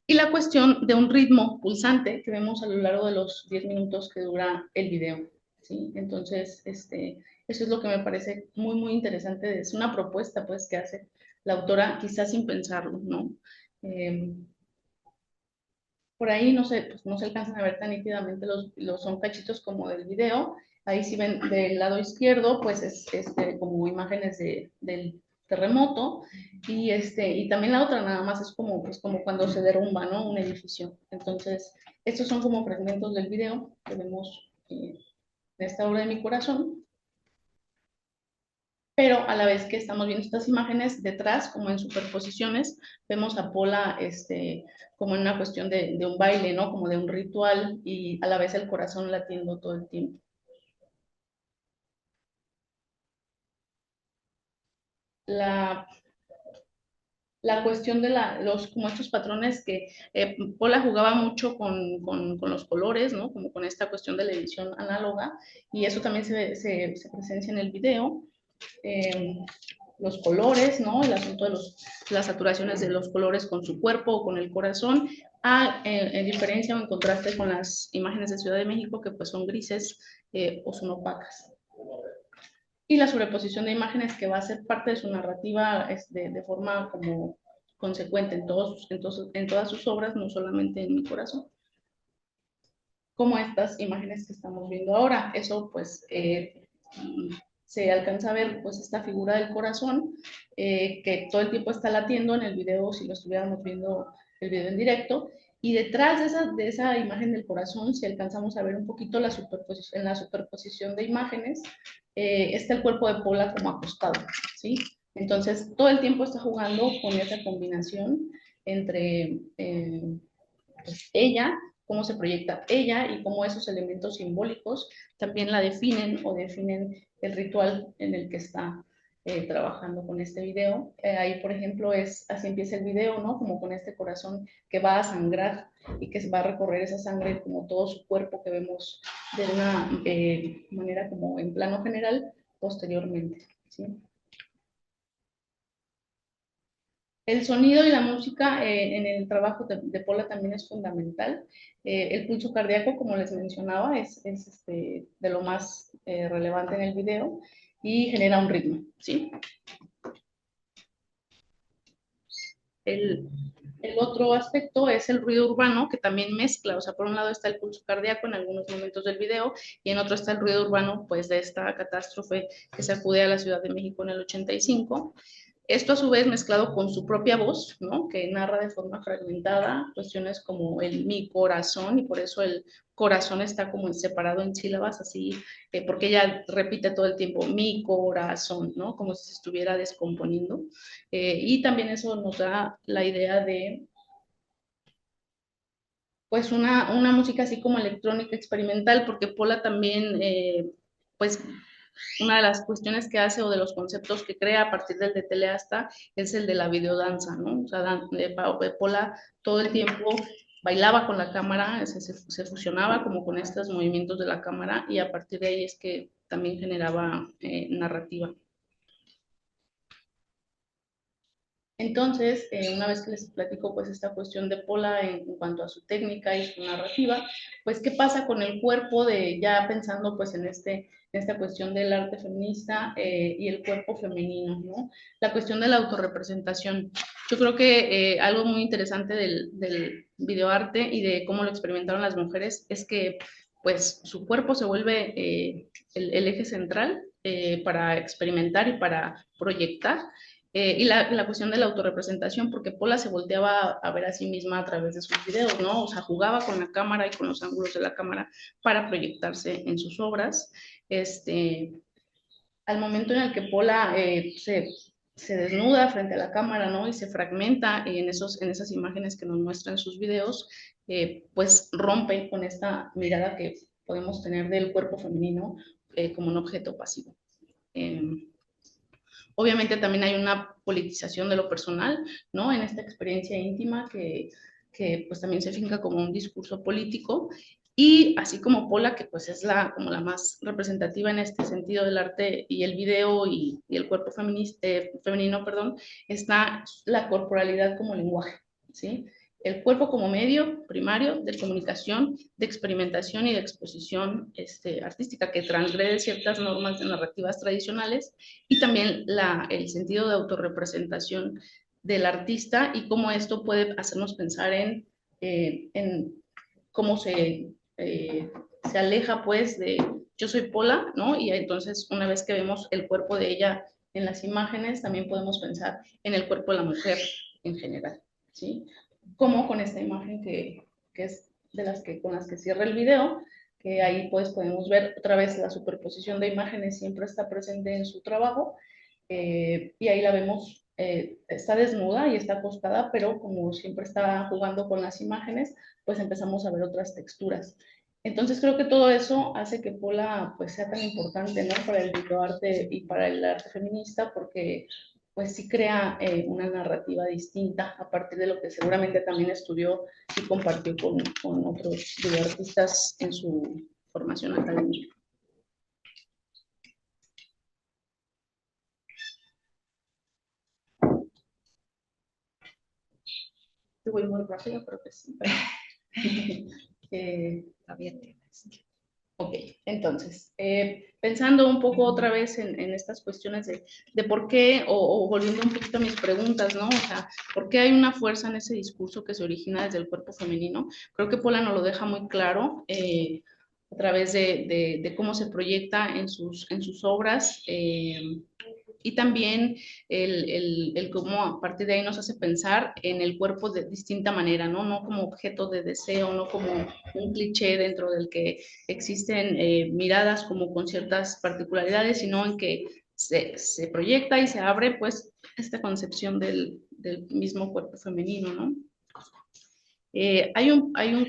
S4: Y la cuestión de un ritmo pulsante que vemos a lo largo de los 10 minutos que dura el video. ¿Sí? Entonces, eso es lo que me parece muy, muy interesante. Es una propuesta, pues, que hace la autora, quizás sin pensarlo, ¿no? Por ahí no se, pues, no se alcanzan a ver tan nítidamente son cachitos como del video. Ahí si ven del lado izquierdo, pues es como imágenes del terremoto y también la otra nada más es como, pues, como cuando se derrumba, ¿no? Un edificio. Entonces, estos son como fragmentos del video que vemos en esta obra de mi corazón. Pero a la vez que estamos viendo estas imágenes, detrás, como en superposiciones, vemos a Pola como en una cuestión de un baile, ¿no? Como de un ritual y a la vez el corazón latiendo todo el tiempo. La cuestión de como estos patrones que Pola jugaba mucho con los colores, ¿no? Como con esta cuestión de la edición análoga, y eso también se presencia en el video. Los colores, ¿no? El asunto de las saturaciones de los colores con su cuerpo o con el corazón, en diferencia o en contraste con las imágenes de Ciudad de México, que pues son grises o son opacas. Y la sobreposición de imágenes que va a ser parte de su narrativa de forma como consecuente en todas sus obras, no solamente en mi corazón. Como estas imágenes que estamos viendo ahora. Eso pues se alcanza a ver pues esta figura del corazón que todo el tiempo está latiendo en el video, si lo estuviéramos viendo el video en directo, y detrás de esa imagen del corazón, si alcanzamos a ver un poquito en la superposición de imágenes, está el cuerpo de Pola como acostado, ¿sí? Entonces todo el tiempo está jugando con esa combinación entre pues, ella, cómo se proyecta ella y cómo esos elementos simbólicos también la definen o definen el ritual en el que está trabajando con este video. Ahí, por ejemplo, así empieza el video, ¿no? Como con este corazón que va a sangrar y que va a recorrer esa sangre como todo su cuerpo que vemos de una manera como en plano general posteriormente, ¿sí? El sonido y la música en el trabajo de Pola también es fundamental. El pulso cardíaco, como les mencionaba, es de lo más relevante en el video y genera un ritmo, ¿sí? El otro aspecto es el ruido urbano, que también mezcla, o sea, por un lado está el pulso cardíaco en algunos momentos del video y en otro está el ruido urbano, pues, de esta catástrofe que sacude a la Ciudad de México en el 85. Esto a su vez mezclado con su propia voz, ¿no? Que narra de forma fragmentada cuestiones como mi corazón, y por eso el corazón está como separado en sílabas, así, porque ella repite todo el tiempo mi corazón, ¿no? Como si se estuviera descomponiendo. Y también eso nos da la idea de, pues, una música así como electrónica experimental, porque Pola también, pues, una de las cuestiones que hace o de los conceptos que crea a partir del de Teleasta es el de la videodanza, ¿no? O sea, Pola todo el tiempo bailaba con la cámara, se fusionaba como con estos movimientos de la cámara y a partir de ahí es que también generaba narrativa. Entonces, una vez que les platico pues esta cuestión de Pola en cuanto a su técnica y su narrativa, pues qué pasa con el cuerpo de ya pensando pues en esta cuestión del arte feminista y el cuerpo femenino, ¿no? La cuestión de la autorrepresentación. Yo creo que algo muy interesante del videoarte y de cómo lo experimentaron las mujeres es que pues su cuerpo se vuelve el eje central para experimentar y para proyectar. Y la cuestión de la autorrepresentación, porque Pola se volteaba a ver a sí misma a través de sus videos, ¿no? O sea, jugaba con la cámara y con los ángulos de la cámara para proyectarse en sus obras. Al momento en el que Pola se desnuda frente a la cámara, ¿no? Y se fragmenta en esas imágenes que nos muestran sus videos, pues rompe con esta mirada que podemos tener del cuerpo femenino como un objeto pasivo. Obviamente también hay una politización de lo personal, ¿no? En esta experiencia íntima que pues también se finca como un discurso político, y así como Pola, que pues es como la más representativa en este sentido del arte y el video y el cuerpo femenino, perdón, está la corporalidad como lenguaje, ¿sí? El cuerpo como medio primario de comunicación, de experimentación y de exposición artística que transgrede ciertas normas de narrativas tradicionales, y también el sentido de autorrepresentación del artista y cómo esto puede hacernos pensar en cómo se aleja pues de yo soy Pola, ¿no? Y entonces una vez que vemos el cuerpo de ella en las imágenes, también podemos pensar en el cuerpo de la mujer en general, ¿sí? Como con esta imagen que es con las que cierra el video, que ahí pues podemos ver otra vez la superposición de imágenes siempre está presente en su trabajo, y ahí la vemos, está desnuda y está acostada, pero como siempre está jugando con las imágenes, pues empezamos a ver otras texturas. Entonces creo que todo eso hace que Pola pues sea tan importante, ¿no? Para el videoarte y para el arte feminista, porque pues sí crea una narrativa distinta a partir de lo que seguramente también estudió y compartió con otros videoartistas en su formación académica. Voy muy rápido, pero que sí. Ok, entonces, pensando un poco otra vez en estas cuestiones de por qué, o volviendo un poquito a mis preguntas, ¿no? O sea, ¿por qué hay una fuerza en ese discurso que se origina desde el cuerpo femenino? Creo que Pola nos lo deja muy claro a través de cómo se proyecta en sus obras, y también el cómo a partir de ahí nos hace pensar en el cuerpo de distinta manera, ¿no? No como objeto de deseo, no como un cliché dentro del que existen miradas como con ciertas particularidades, sino en que se proyecta y se abre pues esta concepción del mismo cuerpo femenino, ¿no? Hay un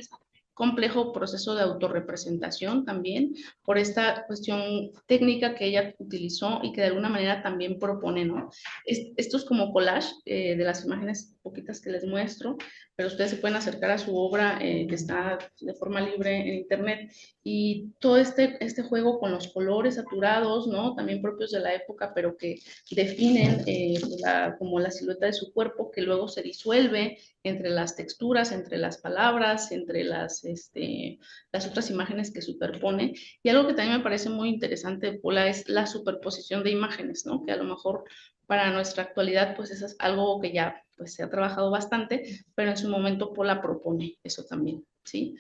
S4: complejo proceso de autorrepresentación también por esta cuestión técnica que ella utilizó y que de alguna manera también propone, ¿no? Esto es como collage de las imágenes poquitas que les muestro, pero ustedes se pueden acercar a su obra que está de forma libre en internet, y todo este juego con los colores saturados, ¿no? También propios de la época, pero que definen como la silueta de su cuerpo, que luego se disuelve entre las texturas, entre las palabras, entre las otras imágenes que superpone. Y algo que también me parece muy interesante de Pola es la superposición de imágenes, ¿no? Que a lo mejor para nuestra actualidad, pues eso es algo que ya pues, se ha trabajado bastante, pero en su momento Pola propone eso también, ¿sí?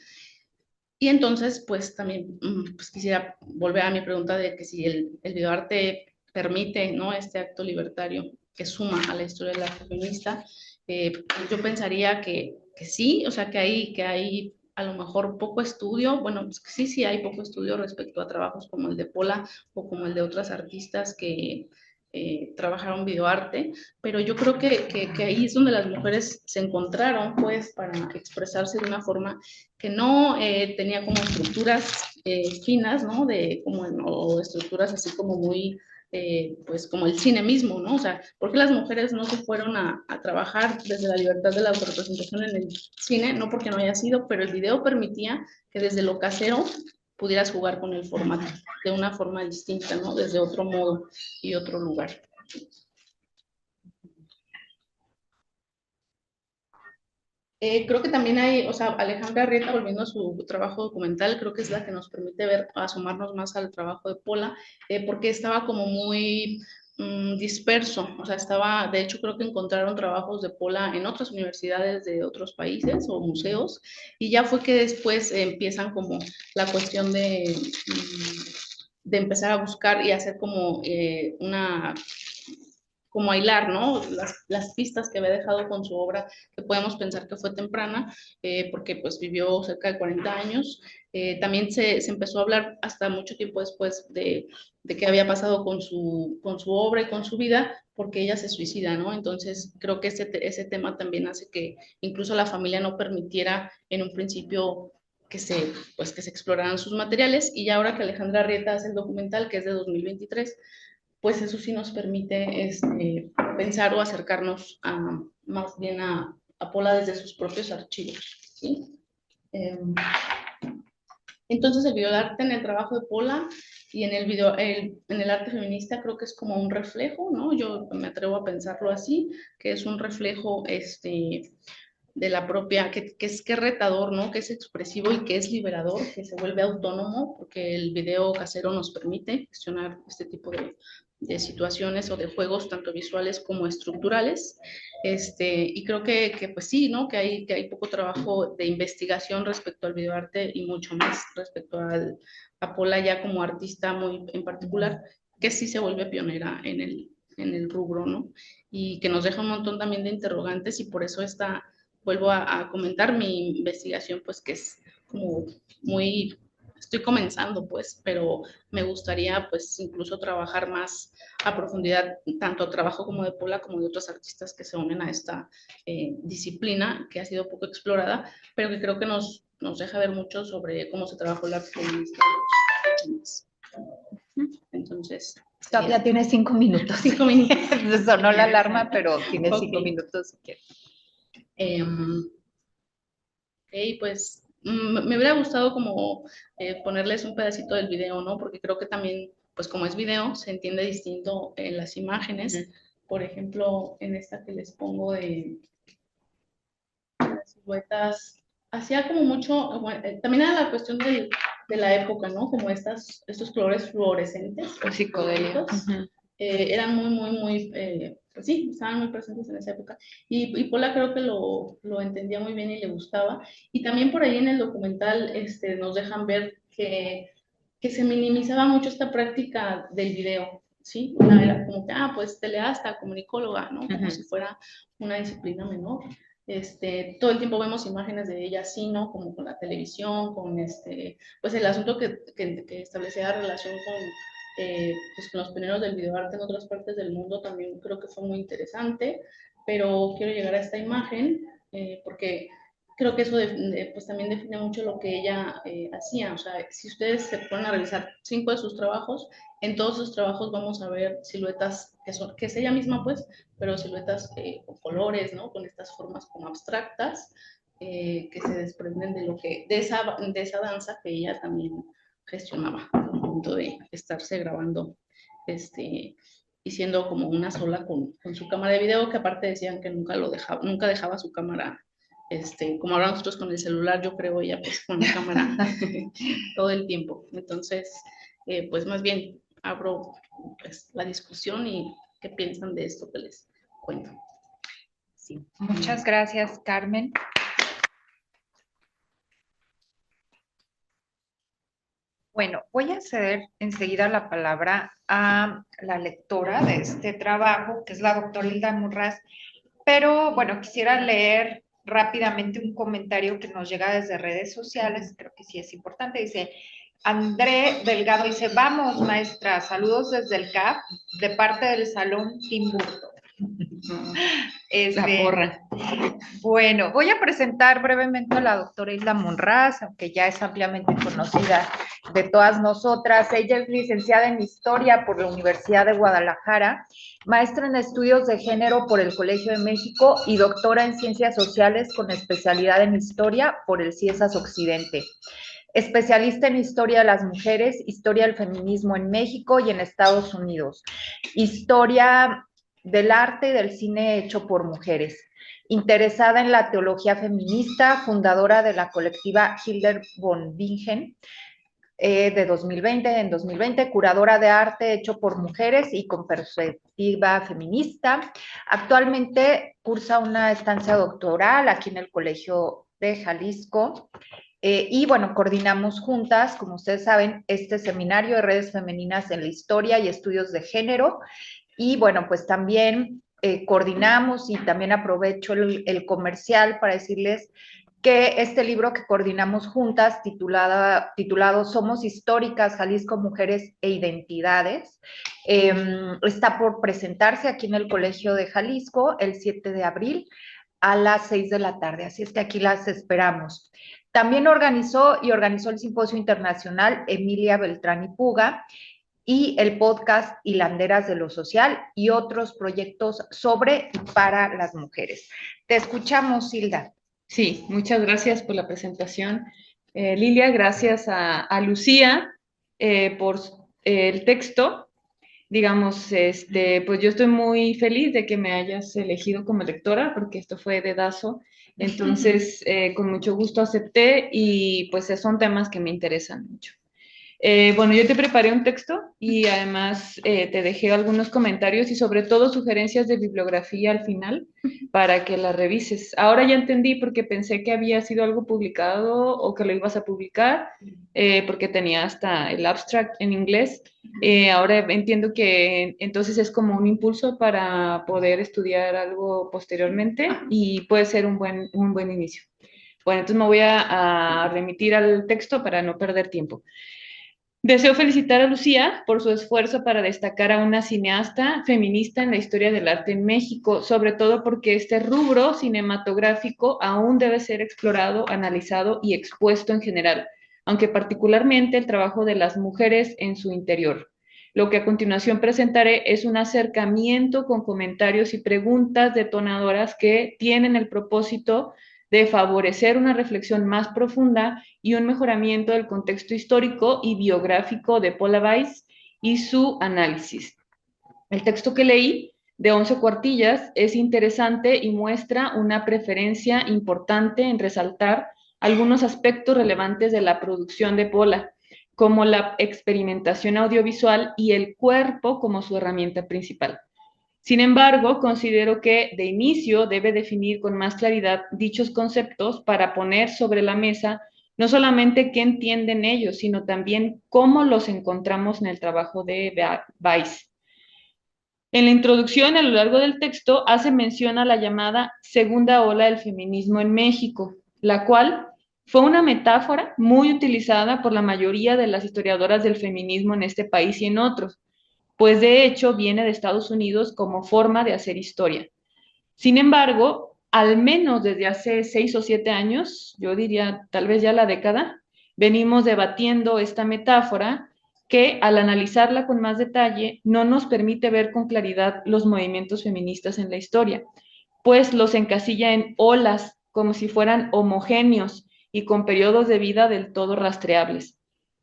S4: Y entonces, pues también pues, quisiera volver a mi pregunta de que si el videoarte permite, ¿no? Este acto libertario que suma a la historia del arte feminista, yo pensaría que sí, o sea, que hay a lo mejor poco estudio, bueno, pues sí hay poco estudio respecto a trabajos como el de Pola o como el de otras artistas que trabajaron videoarte, pero yo creo que ahí es donde las mujeres se encontraron, pues, para expresarse de una forma que no tenía como estructuras finas, ¿no? O estructuras así como muy pues como el cine mismo, ¿no? O sea, ¿por qué las mujeres no se fueron a trabajar desde la libertad de la autorrepresentación en el cine? No porque no haya sido, pero el video permitía que desde lo casero pudieras jugar con el formato de una forma distinta, ¿no? Desde otro modo y otro lugar. Creo que también hay, o sea, Alejandra Arrieta, volviendo a su trabajo documental, creo que es la que nos permite asomarnos más al trabajo de Pola, porque estaba como muy disperso, o sea, de hecho creo que encontraron trabajos de Pola en otras universidades de otros países o museos, y ya fue que después empiezan como la cuestión de empezar a buscar y hacer como como hilar, ¿no? Las pistas que había dejado con su obra, que podemos pensar que fue temprana, porque pues vivió cerca de 40 años. También se empezó a hablar hasta mucho tiempo después de qué había pasado con su obra y con su vida, porque ella se suicida, ¿no? Entonces, creo que ese tema también hace que incluso la familia no permitiera en un principio pues, que se exploraran sus materiales, y ya ahora que Alejandra Arrieta hace el documental, que es de 2023, pues eso sí nos permite pensar o acercarnos más bien a Pola desde sus propios archivos, ¿sí? Entonces el videoarte en el trabajo de Pola y en en el arte feminista creo que es como un reflejo, ¿no? Yo me atrevo a pensarlo así, que es un reflejo de la propia, que es retador, ¿no? Que es expresivo y que es liberador, que se vuelve autónomo, porque el video casero nos permite gestionar este tipo de situaciones o de juegos, tanto visuales como estructurales. Y creo que pues sí, ¿no? Que hay poco trabajo de investigación respecto al videoarte y mucho más respecto a Pola ya como artista muy en particular, que sí se vuelve pionera en el rubro, ¿no? Y que nos deja un montón también de interrogantes, y por eso vuelvo a comentar mi investigación, pues que es como muy, estoy comenzando, pues, pero me gustaría, pues, incluso trabajar más a profundidad, tanto trabajo como de Pola, como de otros artistas que se unen a esta disciplina, que ha sido poco explorada, pero que creo que nos deja ver mucho sobre cómo se trabajó la feminista. Entonces,
S1: Todavía tiene 5 minutos.
S4: 5 minutos.
S1: Sonó la alarma, pero tiene 5
S4: Ok.
S1: minutos si quieres.
S4: Ok, pues me hubiera gustado como ponerles un pedacito del video, ¿no? Porque creo que también, pues como es video, se entiende distinto en las imágenes. Por ejemplo, en esta que les pongo de las siluetas, hacía como mucho, bueno, también era la cuestión de la época, ¿no? Como estos colores fluorescentes, psicodélicos, eran muy, pues sí, estaban muy presentes en esa época. Y Pola creo que lo entendía muy bien y le gustaba. Y también por ahí en el documental nos dejan ver que se minimizaba mucho esta práctica del video, ¿sí? Era como que, pues teleasta, comunicóloga, ¿no? Como si fuera una disciplina menor. Todo el tiempo vemos imágenes de ella así, ¿no? Como con la televisión, con pues el asunto que establecía relación pues con los pioneros del videoarte en otras partes del mundo también creo que fue muy interesante, pero quiero llegar a esta imagen porque creo que eso pues también define mucho lo que ella hacía. O sea, si ustedes se ponen a revisar 5 de sus trabajos, en todos sus trabajos vamos a ver siluetas que es ella misma, pues, pero siluetas con colores, ¿no? Con estas formas como abstractas que se desprenden de esa danza que ella también gestionaba, al punto de estarse grabando y siendo como una sola con su cámara de video, que aparte decían que nunca dejaba su cámara, como ahora nosotros con el celular, yo creo, ella pues con la cámara todo el tiempo. Entonces, pues más bien abro pues, la discusión y qué piensan de esto que les cuento.
S1: Sí. Muchas gracias, Carmen. Bueno, voy a ceder enseguida la palabra a la lectora de este trabajo, que es la doctora Hilda Murraz, pero bueno, quisiera leer rápidamente un comentario que nos llega desde redes sociales, creo que sí es importante. Dice, André Delgado dice, vamos maestra, saludos desde el CAP, de parte del Salón Timburto.
S5: La porra.
S1: Bueno, voy a presentar brevemente a la doctora Hilda Monraz, aunque ya es ampliamente conocida de todas nosotras. Ella es licenciada en Historia por la Universidad de Guadalajara, maestra en Estudios de Género por el Colegio de México y doctora en Ciencias Sociales con especialidad en Historia por el CIESAS Occidente. Especialista en Historia de las Mujeres, Historia del Feminismo en México y en Estados Unidos. Historia del arte y del cine hecho por mujeres. Interesada en la teología feminista, fundadora de la colectiva Hilder von Bingen en 2020, curadora de arte hecho por mujeres y con perspectiva feminista. Actualmente cursa una estancia doctoral aquí en el Colegio de Jalisco Y bueno, coordinamos juntas, como ustedes saben, este seminario de redes femeninas en la historia y estudios de género. Y bueno, pues también coordinamos, y también aprovecho el comercial para decirles que este libro que coordinamos juntas, titulado Somos Históricas, Jalisco, Mujeres e Identidades, está por presentarse aquí en el Colegio de Jalisco el 7 de abril a las 6 de la tarde. Así es que aquí las esperamos. También organizó el Simposio Internacional Emilia Beltrán y Puga, y el podcast Hilanderas de lo Social, y otros proyectos sobre y para las mujeres. Te escuchamos, Hilda.
S5: Sí, muchas gracias por la presentación. Lilia, gracias a Lucía por el texto. Digamos, pues yo estoy muy feliz de que me hayas elegido como lectora, porque esto fue dedazo. Entonces, con mucho gusto acepté, y pues son temas que me interesan mucho. Bueno, yo te preparé un texto y además te dejé algunos comentarios y sobre todo sugerencias de bibliografía al final para que la revises. Ahora ya entendí, porque pensé que había sido algo publicado o que lo ibas a publicar, porque tenía hasta el abstract en inglés. Ahora entiendo que entonces es como un impulso para poder estudiar algo posteriormente, y puede ser un buen inicio. Bueno, entonces me voy a remitir al texto para no perder tiempo. Deseo felicitar a Lucía por su esfuerzo para destacar a una cineasta feminista en la historia del arte en México, sobre todo porque este rubro cinematográfico aún debe ser explorado, analizado y expuesto en general, aunque particularmente el trabajo de las mujeres en su interior. Lo que a continuación presentaré es un acercamiento con comentarios y preguntas detonadoras que tienen el propósito de favorecer una reflexión más profunda y un mejoramiento del contexto histórico y biográfico de Paula Weiss y su análisis. El texto que leí, de 11 cuartillas, es interesante y muestra una preferencia importante en resaltar algunos aspectos relevantes de la producción de Paula, como la experimentación audiovisual y el cuerpo como su herramienta principal. Sin embargo, considero que de inicio debe definir con más claridad dichos conceptos para poner sobre la mesa no solamente qué entienden ellos, sino también cómo los encontramos en el trabajo de Weiss. En la introducción, a lo largo del texto, hace mención a la llamada segunda ola del feminismo en México, la cual fue una metáfora muy utilizada por la mayoría de las historiadoras del feminismo en este país y en otros, pues de hecho viene de Estados Unidos como forma de hacer historia. Sin embargo, al menos desde hace 6 o 7 años, yo diría tal vez ya la década, venimos debatiendo esta metáfora que, al analizarla con más detalle, no nos permite ver con claridad los movimientos feministas en la historia, pues los encasilla en olas, como si fueran homogéneos y con periodos de vida del todo rastreables.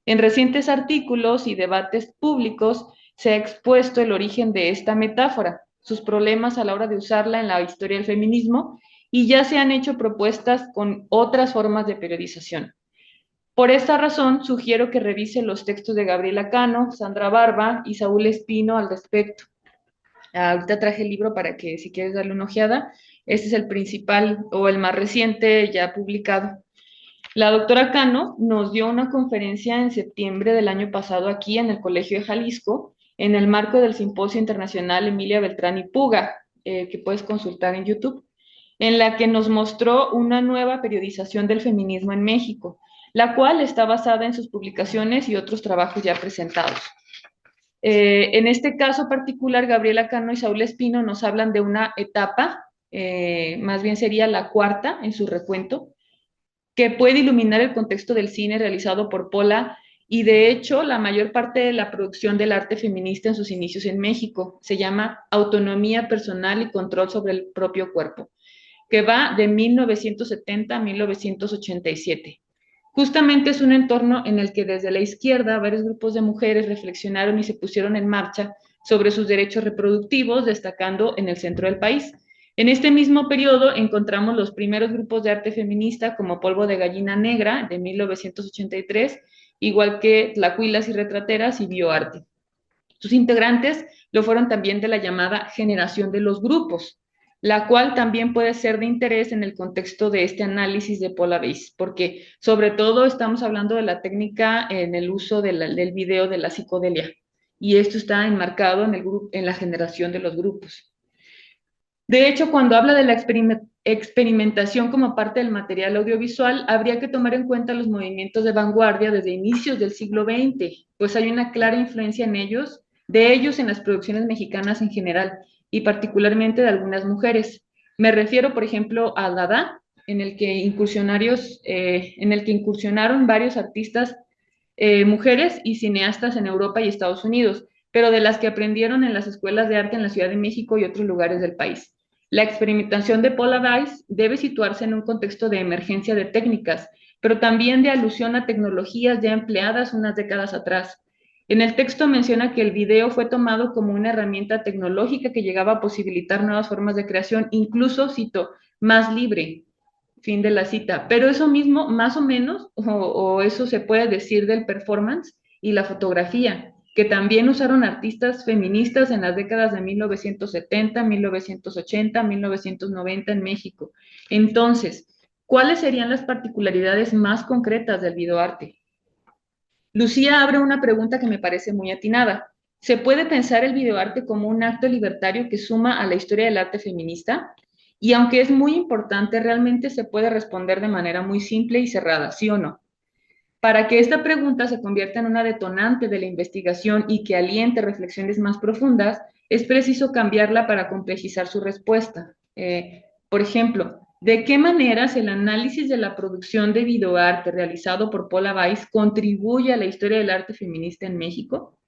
S5: En recientes artículos y debates públicos se ha expuesto el origen de esta metáfora, sus problemas a la hora de usarla en la historia del feminismo, y ya se han hecho propuestas con otras formas de periodización. Por esta razón, sugiero que revise los textos de Gabriela Cano, Sandra Barba y Saúl Espino al respecto. Ahorita traje el libro para que, si quieres darle una ojeada, este es el principal o el más reciente ya publicado. La doctora Cano nos dio una conferencia en septiembre del año pasado aquí en el Colegio de Jalisco, en el marco del Simposio Internacional Emilia Beltrán y Puga, que puedes consultar en YouTube, en la que nos mostró una nueva periodización del feminismo en México, la cual está basada en sus publicaciones y otros trabajos ya presentados. En este caso particular, Gabriela Cano y Saúl Espino nos hablan de una etapa, más bien sería la cuarta en su recuento, que puede iluminar el contexto del cine realizado por Paula, y de hecho la mayor parte de la producción del arte feminista en sus inicios en México. Se llama Autonomía Personal y Control sobre el Propio Cuerpo, que va de 1970 a 1987. Justamente es un entorno en el que desde la izquierda varios grupos de mujeres reflexionaron y se pusieron en marcha sobre sus derechos reproductivos, destacando en el centro del país. En este mismo periodo encontramos los primeros grupos de arte feminista como Polvo de Gallina Negra de 1983, igual que Tlacuilas y Retrateras y Bioarte. Sus integrantes lo fueron también de la llamada generación de los grupos, la cual también puede ser de interés en el contexto de este análisis de Paula Weiss, porque sobre todo estamos hablando de la técnica en el uso del video de la psicodelia, y esto está enmarcado en la generación de los grupos. De hecho, cuando habla de la experimentación como parte del material audiovisual, habría que tomar en cuenta los movimientos de vanguardia desde inicios del siglo XX, pues hay una clara influencia de ellos en las producciones mexicanas en general, y particularmente de algunas mujeres. Me refiero, por ejemplo, a Dada, en el que incursionaron varios artistas, mujeres y cineastas en Europa y Estados Unidos, pero de las que aprendieron en las escuelas de arte en la Ciudad de México y otros lugares del país. La experimentación de Paula Weiss debe situarse en un contexto de emergencia de técnicas, pero también de alusión a tecnologías ya empleadas unas décadas atrás. En el texto menciona que el video fue tomado como una herramienta tecnológica que llegaba a posibilitar nuevas formas de creación, incluso, cito, más libre. Fin de la cita. Pero eso mismo, más o menos, o eso se puede decir del performance y la fotografía, que también usaron artistas feministas en las décadas de 1970, 1980, 1990 en México. Entonces, ¿cuáles serían las particularidades más concretas del videoarte? Lucía abre una pregunta que me parece muy atinada. ¿Se puede pensar el videoarte como un acto libertario que suma a la historia del arte feminista? Y aunque es muy importante, realmente se puede responder de manera muy simple y cerrada, ¿sí o no? Para que esta pregunta se convierta en una detonante de la investigación y que aliente reflexiones más profundas, es preciso cambiarla para complejizar su respuesta. Por ejemplo, ¿de qué maneras el análisis de la producción de videoarte realizado por Paula Weiss contribuye a la historia del arte feminista en México?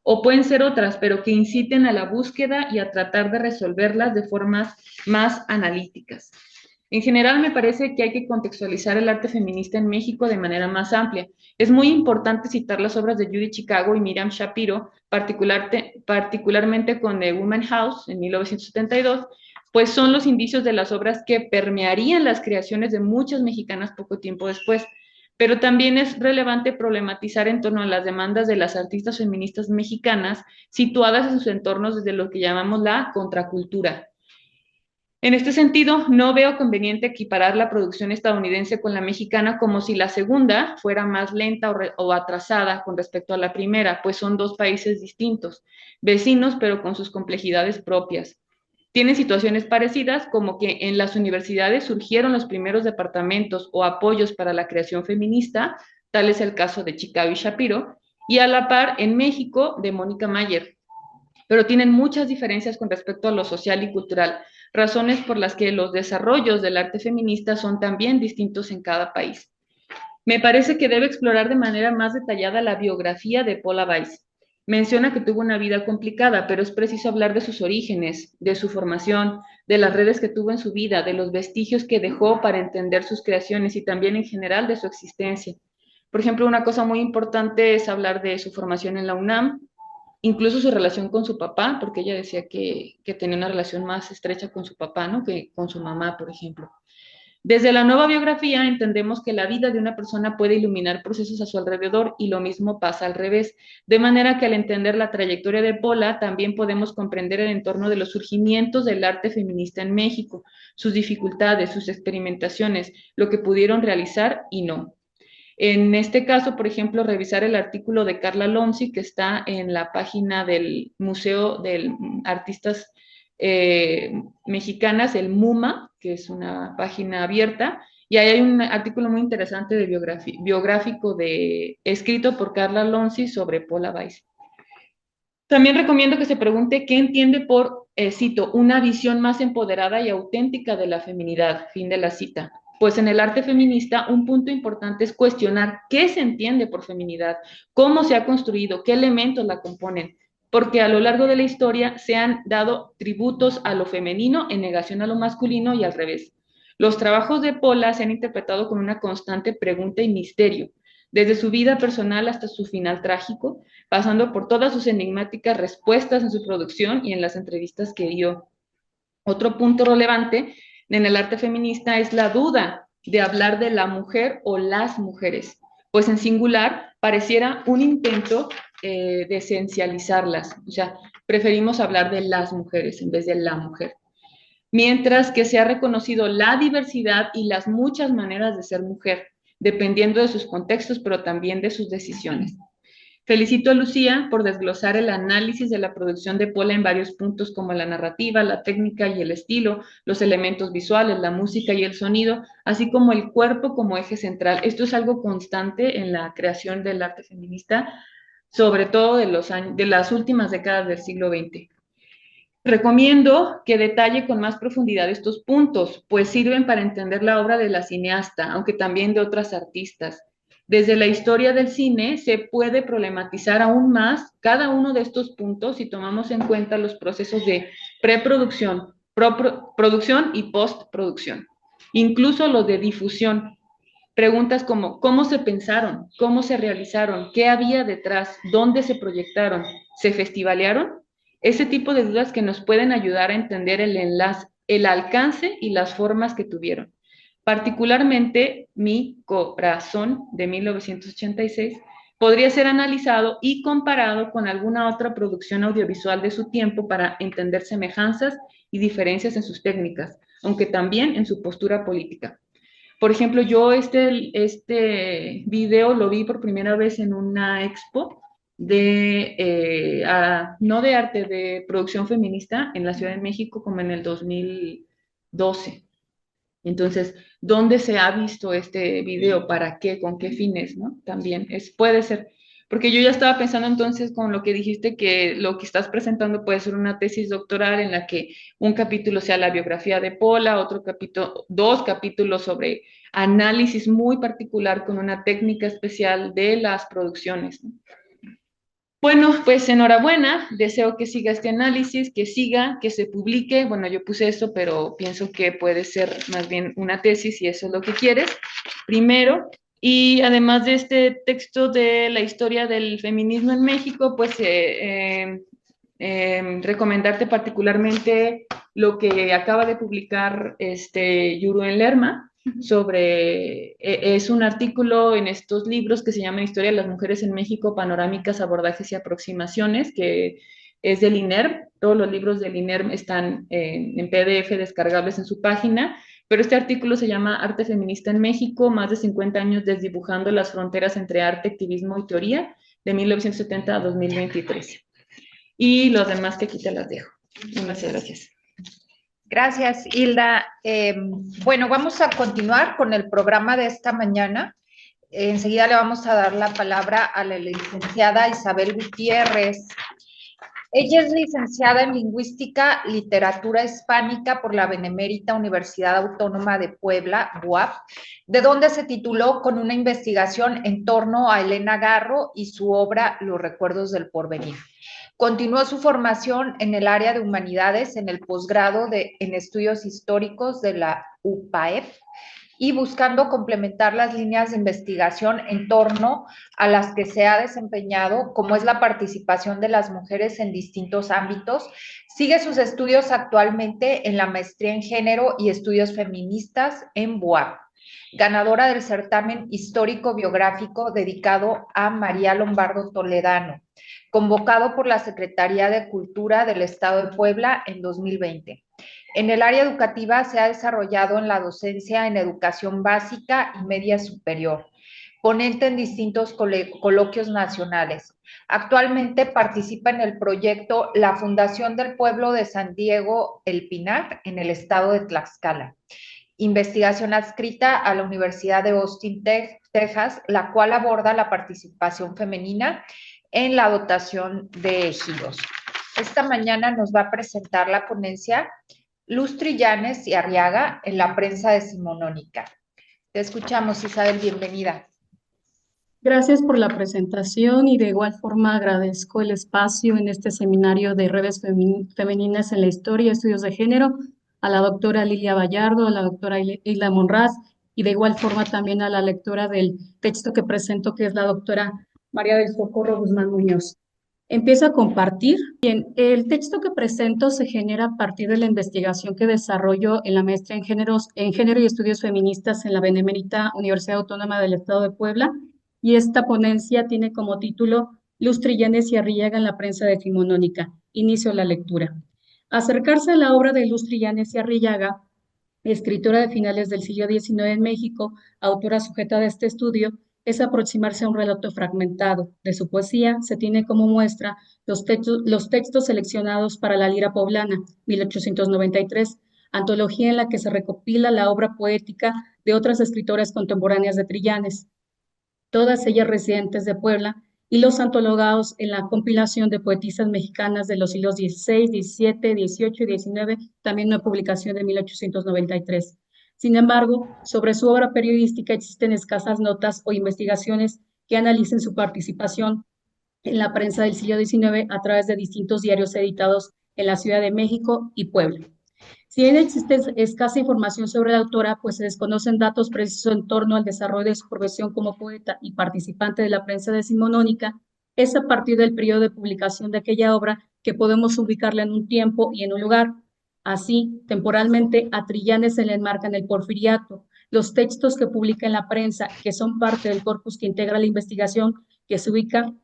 S5: O pueden ser otras, pero que inciten a la búsqueda y a tratar de resolverlas de formas más analíticas. En general, me parece que hay que contextualizar el arte feminista en México de manera más amplia. Es muy importante citar las obras de Judy Chicago y Miriam Shapiro, particularmente con The Woman House en 1972, pues son los indicios de las obras que permearían las creaciones de muchas mexicanas poco tiempo después. Pero también es relevante problematizar en torno a las demandas de las artistas feministas mexicanas situadas en sus entornos desde lo que llamamos la contracultura. En este sentido, no veo conveniente equiparar la producción estadounidense con la mexicana como si la segunda fuera más lenta o atrasada con respecto a la primera, pues son dos países distintos, vecinos pero con sus complejidades propias. Tienen situaciones parecidas, como que en las universidades surgieron los primeros departamentos o apoyos para la creación feminista, tal es el caso de Chicago y Shapiro, y a la par en México de Mónica Mayer, pero tienen muchas diferencias con respecto a lo social y cultural, razones por las que los desarrollos del arte feminista son también distintos en cada país. Me parece que debe explorar de manera más detallada la biografía de Paula Weiss. Menciona que tuvo una vida complicada, pero es preciso hablar de sus orígenes, de su formación, de las redes que tuvo en su vida, de los vestigios que dejó para entender sus creaciones y también en general de su existencia. Por ejemplo, una cosa muy importante es hablar de su formación en la UNAM, incluso su relación con su papá, porque ella decía que tenía una relación más estrecha con su papá, ¿no? Que con su mamá, por ejemplo. Desde la nueva biografía entendemos que la vida de una persona puede iluminar procesos a su alrededor y lo mismo pasa al revés, de manera que al entender la trayectoria de Paula también podemos comprender el entorno de los surgimientos del arte feminista en México, sus dificultades, sus experimentaciones, lo que pudieron realizar y no. En este caso, por ejemplo, revisar el artículo de Carla Lonzi que está en la página del Museo de Artistas Mexicanas, el MUMA, que es una página abierta, y ahí hay un artículo muy interesante de biográfico escrito por Carla Lonzi sobre Paula Weiss. También recomiendo que se pregunte qué entiende por, cito, una visión más empoderada y auténtica de la feminidad, fin de la cita. Pues en el arte feminista un punto importante es cuestionar qué se entiende por feminidad, cómo se ha construido, qué elementos la componen, porque a lo largo de la historia se han dado tributos a lo femenino en negación a lo masculino y al revés. Los trabajos de Paula se han interpretado con una constante pregunta y misterio, desde su vida personal hasta su final trágico, pasando por todas sus enigmáticas respuestas en su producción y en las entrevistas que dio. Otro punto relevante en el arte feminista es la duda de hablar de la mujer o las mujeres, pues en singular pareciera un intento de esencializarlas, o sea, preferimos hablar de las mujeres en vez de la mujer. mientras que se ha reconocido la diversidad y las muchas maneras de ser mujer, dependiendo de sus contextos, pero también de sus decisiones. Felicito a Lucía por desglosar el análisis de la producción de Pola en varios puntos como la narrativa, la técnica y el estilo, los elementos visuales, la música y el sonido, así como el cuerpo como eje central. Esto es algo constante en la creación del arte feminista, sobre todo de las últimas décadas del siglo XX. Recomiendo que detalle con más profundidad estos puntos, pues sirven para entender la obra de la cineasta, aunque también de otras artistas. Desde la historia del cine se puede problematizar aún más cada uno de estos puntos si tomamos en cuenta los procesos de preproducción, producción y postproducción, incluso los de difusión. Preguntas como ¿cómo se pensaron? ¿Cómo se realizaron? ¿Qué había detrás? ¿Dónde se proyectaron? ¿Se festivalearon? Ese tipo de dudas que nos pueden ayudar a entender el enlace, el alcance y las formas que tuvieron. Particularmente, Mi Corazón, de 1986, podría ser analizado y comparado con alguna otra producción audiovisual de su tiempo para entender semejanzas y diferencias en sus técnicas, aunque también en su postura política. Por ejemplo, yo este video lo vi por primera vez en una expo no de arte, de producción feminista en la Ciudad de México, como en el 2012. Entonces, ¿dónde se ha visto este video? ¿Para qué? ¿Con qué fines? ¿No? También puede ser. Porque yo ya estaba pensando entonces con lo que dijiste, que lo que estás presentando puede ser una tesis doctoral en la que un capítulo sea la biografía de Pola, otro capítulo, 2 capítulos sobre análisis muy particular con una técnica especial de las producciones, ¿no? Bueno, pues enhorabuena, deseo que siga este análisis, que siga, que se publique. Bueno, yo puse esto, pero pienso que puede ser más bien una tesis si eso es lo que quieres, primero. Y además de este texto de la historia del feminismo en México, pues recomendarte particularmente lo que acaba de publicar Yuruen Lerma, es un artículo en estos libros que se llama Historia de las Mujeres en México, Panorámicas, Abordajes y Aproximaciones, que es del INERM. Todos los libros del INERM están en PDF descargables en su página, pero este artículo se llama Arte Feminista en México, más de 50 años desdibujando las fronteras entre arte, activismo y teoría, de 1970 a 2023. Y los demás que aquí te las dejo. Muchas gracias.
S1: Gracias, Hilda. Bueno, vamos a continuar con el programa de esta mañana. Enseguida le vamos a dar la palabra a la licenciada Isabel Gutiérrez. Ella es licenciada en Lingüística, Literatura Hispánica por la Benemérita Universidad Autónoma de Puebla, UAP, de donde se tituló con una investigación en torno a Elena Garro y su obra Los Recuerdos del Porvenir. Continuó su formación en el área de humanidades en el posgrado en estudios históricos de la UPAEP y buscando complementar las líneas de investigación en torno a las que se ha desempeñado, como es la participación de las mujeres en distintos ámbitos. Sigue sus estudios actualmente en la maestría en género y estudios feministas en BUAP, ganadora del certamen histórico biográfico dedicado a María Lombardo Toledano, convocado por la Secretaría de Cultura del Estado de Puebla en 2020. En el área educativa se ha desarrollado en la docencia en educación básica y media superior, ponente en distintos coloquios nacionales. Actualmente participa en el proyecto La Fundación del Pueblo de San Diego El Pinar en el estado de Tlaxcala. Investigación adscrita a la Universidad de Austin, Texas, la cual aborda la participación femenina en la dotación de ejidos. Esta mañana nos va a presentar la ponencia Luz Trillanes y Arriaga en la prensa decimonónica. Te escuchamos, Isabel, bienvenida.
S6: Gracias por la presentación y de igual forma agradezco el espacio en este seminario de redes femeninas en la historia y estudios de género a la doctora Lilia Bayardo, a la doctora Hilda Monraz y de igual forma también a la lectora del texto que presento, que es la doctora María del Socorro Guzmán Muñoz. Empiezo a compartir. Bien, el texto que presento se genera a partir de la investigación que desarrollo en la maestría en género y estudios feministas en la Benemérita Universidad Autónoma del Estado de Puebla, y esta ponencia tiene como título Luz Trillanes y Arriaga en la prensa decimonónica. Inicio la lectura. Acercarse a la obra de Luz Trillanes y Arrillaga, escritora de finales del siglo XIX en México, autora sujeta de este estudio, es aproximarse a un relato fragmentado. De su poesía se tiene como muestra los textos seleccionados para la Lira Poblana, 1893, antología en la que se recopila la obra poética de otras escritoras contemporáneas de Trillanes, todas ellas residentes de Puebla, y los antologados en la compilación de poetisas mexicanas de los siglos XVI, XVII, XVIII y XIX, también una publicación de 1893. Sin embargo, sobre su obra periodística existen escasas notas o investigaciones que analicen su participación en la prensa del siglo XIX a través de distintos diarios editados en la Ciudad de México y Puebla. Si bien existe escasa información sobre la autora, pues se desconocen datos precisos en torno al desarrollo de su profesión como poeta y participante de la prensa decimonónica, es a partir del periodo de publicación de aquella obra que podemos ubicarla en un tiempo y en un lugar. Así, temporalmente, a Trillanes se le enmarca en el Porfiriato. Los textos que publica en la prensa, que son parte del corpus que integra la investigación, que se ubican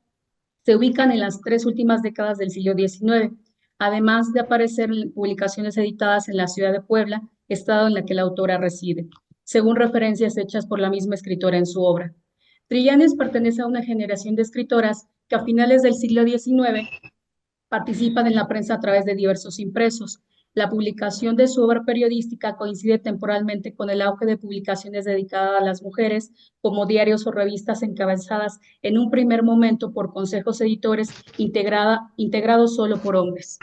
S6: en las 3 últimas décadas del siglo XIX, además de aparecer en publicaciones editadas en la ciudad de Puebla, estado en la que la autora reside, según referencias hechas por la misma escritora en su obra. Trillanes pertenece a una generación de escritoras que a finales del siglo XIX participan en la prensa a través de diversos impresos. La publicación de su obra periodística coincide temporalmente con el auge de publicaciones dedicadas a las mujeres, como diarios o revistas encabezadas en un primer momento por consejos editores integrados solo por hombres.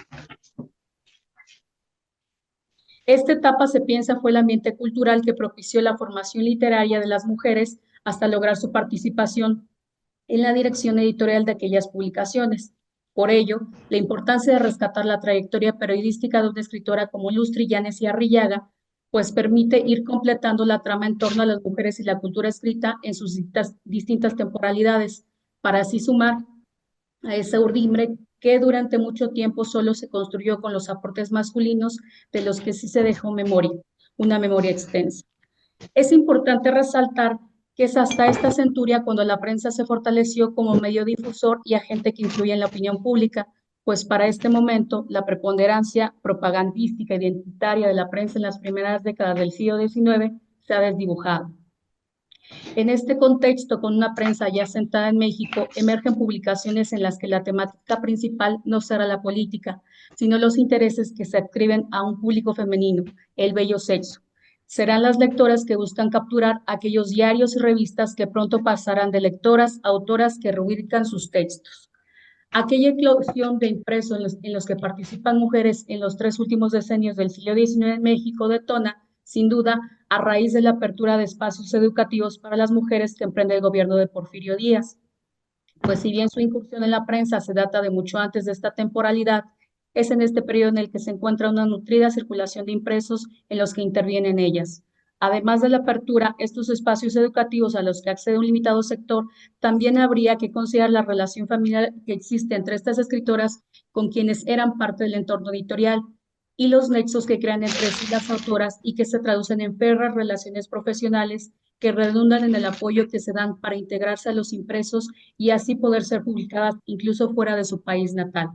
S6: Esta etapa, se piensa, fue el ambiente cultural que propició la formación literaria de las mujeres hasta lograr su participación en la dirección editorial de aquellas publicaciones. Por ello, la importancia de rescatar la trayectoria periodística de una escritora como Luz Trillanes y Arrillaga, pues permite ir completando la trama en torno a las mujeres y la cultura escrita en sus distintas temporalidades, para así sumar a esa urdimbre que durante mucho tiempo solo se construyó con los aportes masculinos, de los que sí se dejó memoria, una memoria extensa. Es importante resaltar que es hasta esta centuria cuando la prensa se fortaleció como medio difusor y agente que influye en la opinión pública, pues para este momento la preponderancia propagandística identitaria de la prensa en las primeras décadas del siglo XIX se ha desdibujado. En este contexto, con una prensa ya sentada en México, emergen publicaciones en las que la temática principal no será la política, sino los intereses que se adscriben a un público femenino, el bello sexo. Serán las lectoras que buscan capturar aquellos diarios y revistas que pronto pasarán de lectoras a autoras que rubrican sus textos. Aquella eclosión de impresos en los que participan mujeres en los 3 últimos decenios del siglo XIX en México detona, sin duda, a raíz de la apertura de espacios educativos para las mujeres que emprende el gobierno de Porfirio Díaz. Pues si bien su incursión en la prensa se data de mucho antes de esta temporalidad, es en este periodo en el que se encuentra una nutrida circulación de impresos en los que intervienen ellas. Además de la apertura, estos espacios educativos a los que accede un limitado sector, también habría que considerar la relación familiar que existe entre estas escritoras con quienes eran parte del entorno editorial y los nexos que crean entre sí las autoras y que se traducen en férreas relaciones profesionales que redundan en el apoyo que se dan para integrarse a los impresos y así poder ser publicadas incluso fuera de su país natal.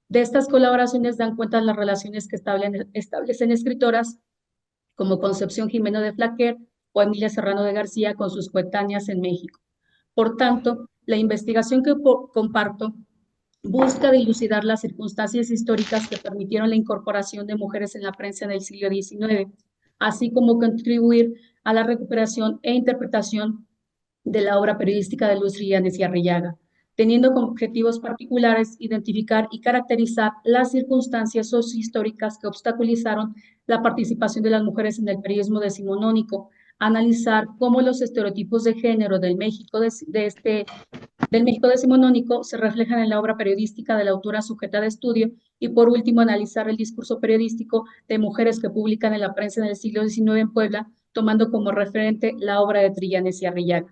S6: De estas colaboraciones dan cuenta las relaciones que establecen escritoras como Concepción Jimeno de Flaquer o Emilia Serrano de García con sus coetáneas en México. Por tanto, la investigación que comparto busca dilucidar las circunstancias históricas que permitieron la incorporación de mujeres en la prensa en el siglo XIX, así como contribuir a la recuperación e interpretación de la obra periodística de Luz Trillanes y Arrillaga, teniendo como objetivos particulares identificar y caracterizar las circunstancias sociohistóricas que obstaculizaron la participación de las mujeres en el periodismo decimonónico, analizar cómo los estereotipos de género del México decimonónico se reflejan en la obra periodística de la autora sujeta de estudio y, por último, analizar el discurso periodístico de mujeres que publican en la prensa en el siglo XIX en Puebla, tomando como referente la obra de Trillanes y Arrillaga.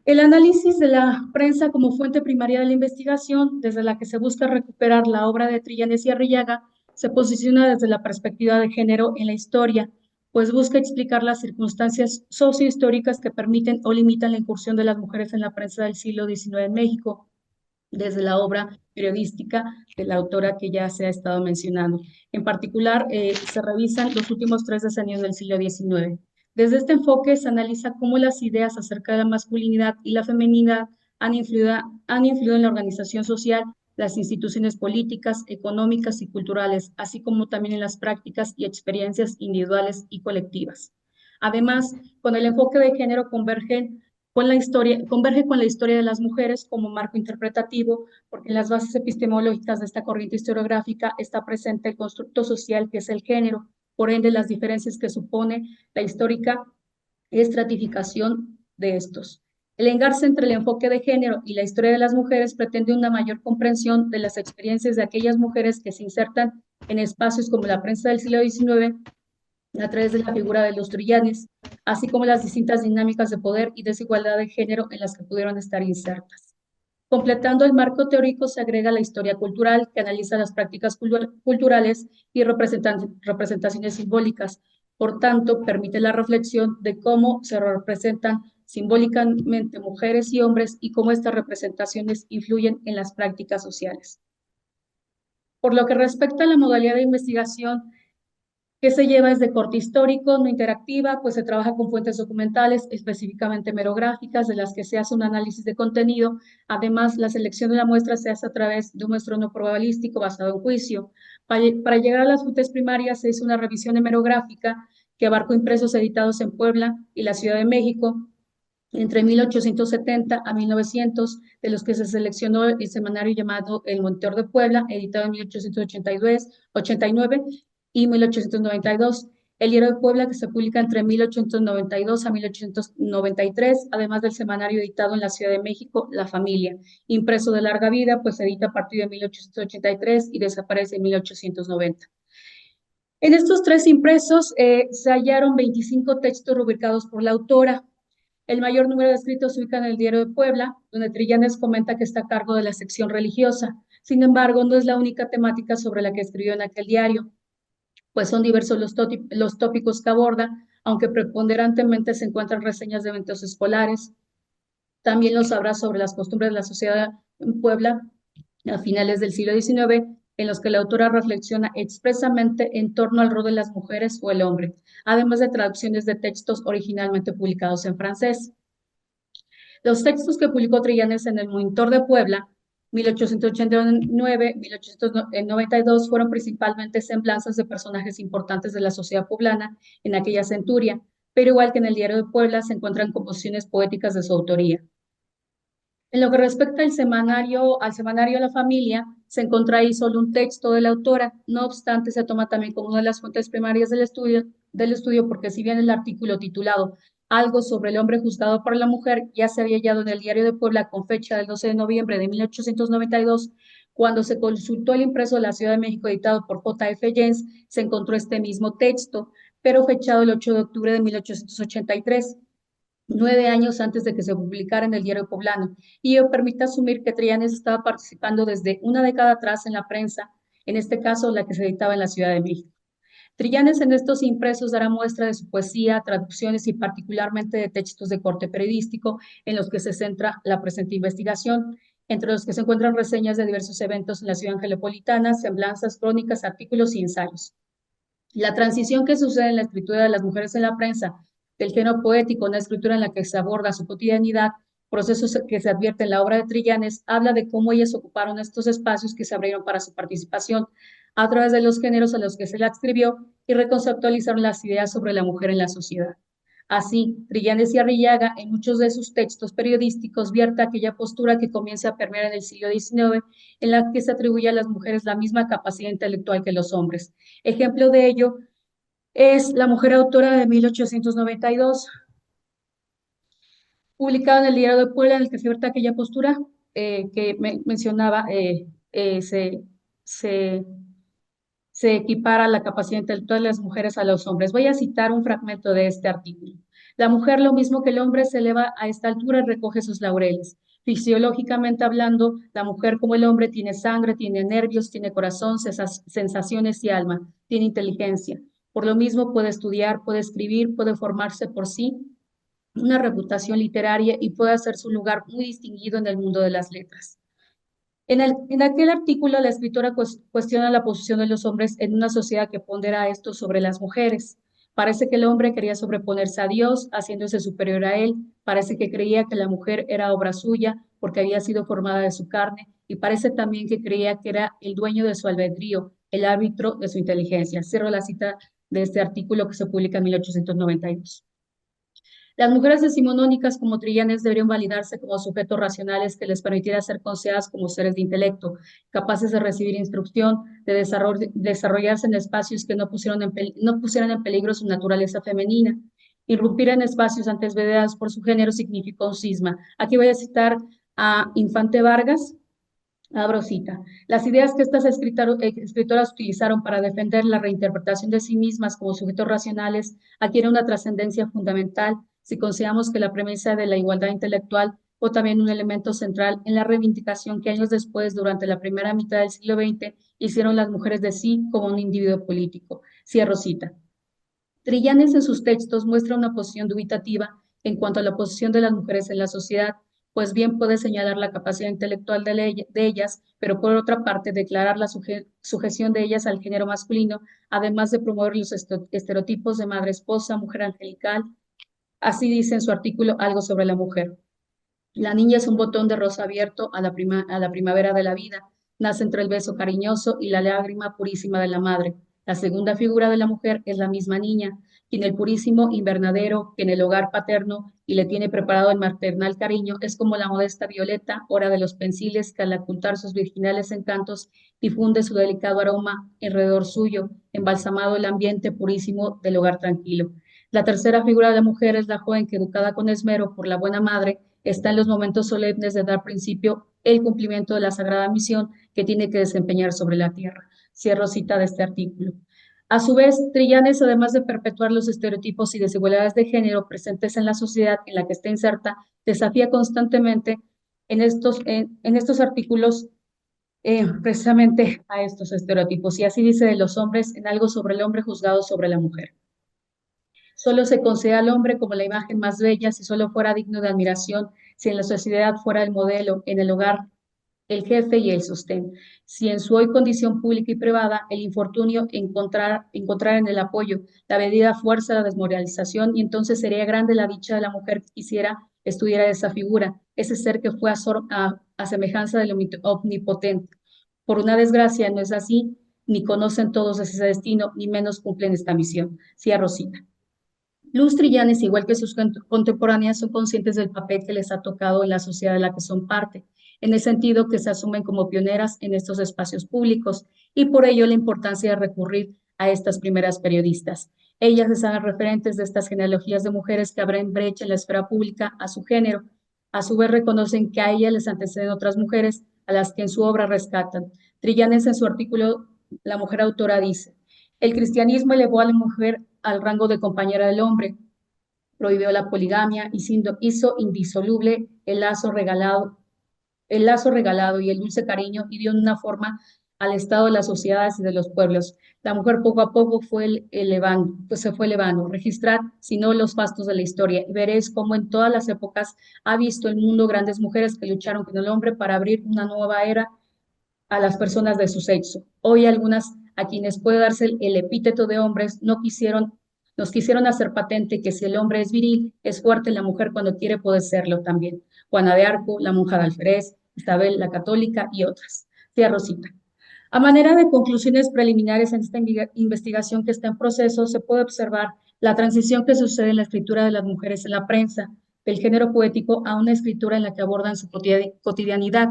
S6: El análisis de la prensa como fuente primaria de la investigación, desde la que se busca recuperar la obra de Trillanes y Arrillaga, se posiciona desde la perspectiva de género en la historia, pues busca explicar las circunstancias sociohistóricas que permiten o limitan la incursión de las mujeres en la prensa del siglo XIX en México, desde la obra periodística de la autora que ya se ha estado mencionando. En particular, se revisan los últimos 3 decenios del siglo XIX. Desde este enfoque se analiza cómo las ideas acerca de la masculinidad y la feminidad han influido en la organización social, las instituciones políticas, económicas y culturales, así como también en las prácticas y experiencias individuales y colectivas. Además, con el enfoque de género converge con la historia de las mujeres como marco interpretativo, porque en las bases epistemológicas de esta corriente historiográfica está presente el constructo social que es el género, por ende las diferencias que supone la histórica estratificación de estos. El engarce entre el enfoque de género y la historia de las mujeres pretende una mayor comprensión de las experiencias de aquellas mujeres que se insertan en espacios como la prensa del siglo XIX a través de la figura de los trillanes, así como las distintas dinámicas de poder y desigualdad de género en las que pudieron estar insertas. Completando el marco teórico se agrega la historia cultural, que analiza las prácticas culturales y representaciones simbólicas. Por tanto, permite la reflexión de cómo se representan simbólicamente mujeres y hombres y cómo estas representaciones influyen en las prácticas sociales. Por lo que respecta a la modalidad de investigación, que se lleva es de corte histórico, no interactiva, pues se trabaja con fuentes documentales, específicamente merográficas, de las que se hace un análisis de contenido. Además, la selección de la muestra se hace a través de un muestreo no probabilístico basado en juicio. Para llegar a las fuentes primarias se hizo una revisión hemerográfica que abarcó impresos editados en Puebla y la Ciudad de México entre 1870 a 1900, de los que se seleccionó el semanario llamado El Monitor de Puebla, editado en 1889 y 1892. El Diario de Puebla, que se publica entre 1892 a 1893, además del semanario editado en la Ciudad de México, La Familia, impreso de larga vida, pues se edita a partir de 1883 y desaparece en 1890. En estos 3 impresos se hallaron 25 textos rubricados por la autora. El mayor número de escritos se ubica en el Diario de Puebla, donde Trillanes comenta que está a cargo de la sección religiosa. Sin embargo, no es la única temática sobre la que escribió en aquel diario, pues son diversos los tópicos que aborda, aunque preponderantemente se encuentran reseñas de eventos escolares. También los habrá sobre las costumbres de la sociedad en Puebla a finales del siglo XIX, en los que la autora reflexiona expresamente en torno al rol de las mujeres o el hombre, además de traducciones de textos originalmente publicados en francés. Los textos que publicó Trillanes en el Monitor de Puebla, 1889-1892, fueron principalmente semblanzas de personajes importantes de la sociedad poblana en aquella centuria, pero igual que en el Diario de Puebla se encuentran composiciones poéticas de su autoría. En lo que respecta al semanario La Familia, se encuentra ahí solo un texto de la autora, no obstante se toma también como una de las fuentes primarias del estudio, porque si bien el artículo titulado Algo sobre el hombre juzgado por la mujer ya se había hallado en el Diario de Puebla con fecha del 12 de noviembre de 1892, cuando se consultó el impreso de la Ciudad de México editado por J.F. Jens, se encontró este mismo texto, pero fechado el 8 de octubre de 1883. 9 años antes de que se publicara en el Diario Poblano, y ello permite asumir que Trillanes estaba participando desde una década atrás en la prensa, en este caso la que se editaba en la Ciudad de México. Trillanes en estos impresos dará muestra de su poesía, traducciones y particularmente de textos de corte periodístico en los que se centra la presente investigación, entre los que se encuentran reseñas de diversos eventos en la ciudad angelopolitana, semblanzas, crónicas, artículos y ensayos. La transición que sucede en la escritura de las mujeres en la prensa, del género poético, una escritura en la que se aborda su cotidianidad, procesos que se advierte en la obra de Trillanes, habla de cómo ellas ocuparon estos espacios que se abrieron para su participación a través de los géneros a los que se la escribió y reconceptualizaron las ideas sobre la mujer en la sociedad. Así, Trillanes y Arrillaga, en muchos de sus textos periodísticos, vierte aquella postura que comienza a permear en el siglo XIX, en la que se atribuye a las mujeres la misma capacidad intelectual que los hombres. Ejemplo de ello es La mujer autora de 1892, publicado en el Diario de Puebla, en el que se vierte aquella postura que mencionaba, se equipara la capacidad intelectual de las mujeres a los hombres. Voy a citar un fragmento de este artículo. La mujer, lo mismo que el hombre, se eleva a esta altura y recoge sus laureles. Fisiológicamente hablando, la mujer como el hombre tiene sangre, tiene nervios, tiene corazón, sensaciones y alma, tiene inteligencia. Por lo mismo puede estudiar, puede escribir, puede formarse por sí una reputación literaria y puede hacer su lugar muy distinguido en el mundo de las letras. En aquel artículo, la escritora cuestiona la posición de los hombres en una sociedad que pondera esto sobre las mujeres. Parece que el hombre quería sobreponerse a Dios, haciéndose superior a él. Parece que creía que la mujer era obra suya porque había sido formada de su carne. Y parece también que creía que era el dueño de su albedrío, el árbitro de su inteligencia. Cierro la cita de este artículo que se publica en 1892. Las mujeres decimonónicas como Trillanes deberían validarse como sujetos racionales que les permitiera ser consideradas como seres de intelecto, capaces de recibir instrucción, de desarrollarse en espacios que no pusieran en peligro su naturaleza femenina. Irrumpir en espacios antes vedados por su género significó un cisma. Aquí voy a citar a Infante Vargas. Abro cita. Las ideas que estas escritoras utilizaron para defender la reinterpretación de sí mismas como sujetos racionales adquieren una trascendencia fundamental si consideramos que la premisa de la igualdad intelectual fue también un elemento central en la reivindicación que años después, durante la primera mitad del siglo XX, hicieron las mujeres de sí como un individuo político. Cierro cita. Trillanes en sus textos muestra una posición dubitativa en cuanto a la posición de las mujeres en la sociedad, pues bien puede señalar la capacidad intelectual de ellas, pero por otra parte declarar la sujeción de ellas al género masculino, además de promover los estereotipos de madre esposa, mujer angelical. Así dice en su artículo Algo sobre la mujer. La niña es un botón de rosa abierto a la primavera de la vida. Nace entre el beso cariñoso y la lágrima purísima de la madre. La segunda figura de la mujer es la misma niña, quien el purísimo invernadero que en el hogar paterno y le tiene preparado el maternal cariño es como la modesta violeta, hora de los pensiles, que al ocultar sus virginales encantos difunde su delicado aroma alrededor suyo, embalsamado el ambiente purísimo del hogar tranquilo. La tercera figura de la mujer es la joven que, educada con esmero por la buena madre, está en los momentos solemnes de dar principio el cumplimiento de la sagrada misión que tiene que desempeñar sobre la tierra. Cierro cita de este artículo. A su vez, Trillanes, además de perpetuar los estereotipos y desigualdades de género presentes en la sociedad en la que está inserta, desafía constantemente en estos artículos precisamente a estos estereotipos. Y así dice de los hombres en Algo sobre el hombre juzgado sobre la mujer. Solo se considera al hombre como la imagen más bella si solo fuera digno de admiración, si en la sociedad fuera el modelo, en el hogar el jefe y el sostén. Si en su hoy condición pública y privada el infortunio encontrar en el apoyo la medida fuerza, la desmoralización, y entonces sería grande la dicha de la mujer que quisiera estudiar esa figura, ese ser que fue a semejanza del omnipotente. Por una desgracia no es así, ni conocen todos ese destino, ni menos cumplen esta misión. Cierro cita. Luz Trillanes, igual que sus contemporáneas, son conscientes del papel que les ha tocado en la sociedad de la que son parte, en el sentido que se asumen como pioneras en estos espacios públicos y por ello la importancia de recurrir a estas primeras periodistas. Ellas se saben referentes de estas genealogías de mujeres que abren brecha en la esfera pública a su género. A su vez reconocen que a ellas les anteceden otras mujeres a las que en su obra rescatan. Trillanes en su artículo La mujer autora dice: el cristianismo elevó a la mujer al rango de compañera del hombre, prohibió la poligamia y hizo indisoluble el lazo regalado y el dulce cariño y dio una forma al estado de las sociedades y de los pueblos. La mujer poco a poco se fue elevando. Registrad, si no, los fastos de la historia y veréis cómo en todas las épocas ha visto el mundo grandes mujeres que lucharon con el hombre para abrir una nueva era a las personas de su sexo. Hoy algunas a quienes puede darse el epíteto de hombres nos quisieron hacer patente que si el hombre es viril, es fuerte la mujer cuando quiere puede serlo también. Juana de Arco, la monja de Alferez, Isabel la católica y otras. Tía Rosita. A manera de conclusiones preliminares en esta investigación que está en proceso, se puede observar la transición que sucede en la escritura de las mujeres en la prensa, del género poético a una escritura en la que abordan su cotidianidad.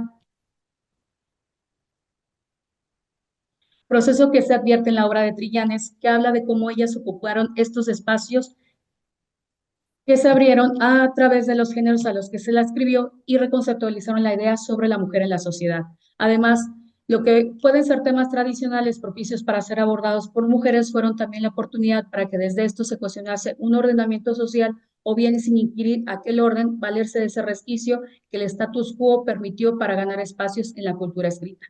S6: Proceso que se advierte en la obra de Trillanes, que habla de cómo ellas ocuparon estos espacios que se abrieron a través de los géneros a los que se la escribió y reconceptualizaron la idea sobre la mujer en la sociedad. Además, lo que pueden ser temas tradicionales propicios para ser abordados por mujeres fueron también la oportunidad para que desde esto se cuestionase un ordenamiento social o bien sin inquirir aquel orden, valerse de ese resquicio que el status quo permitió para ganar espacios en la cultura escrita.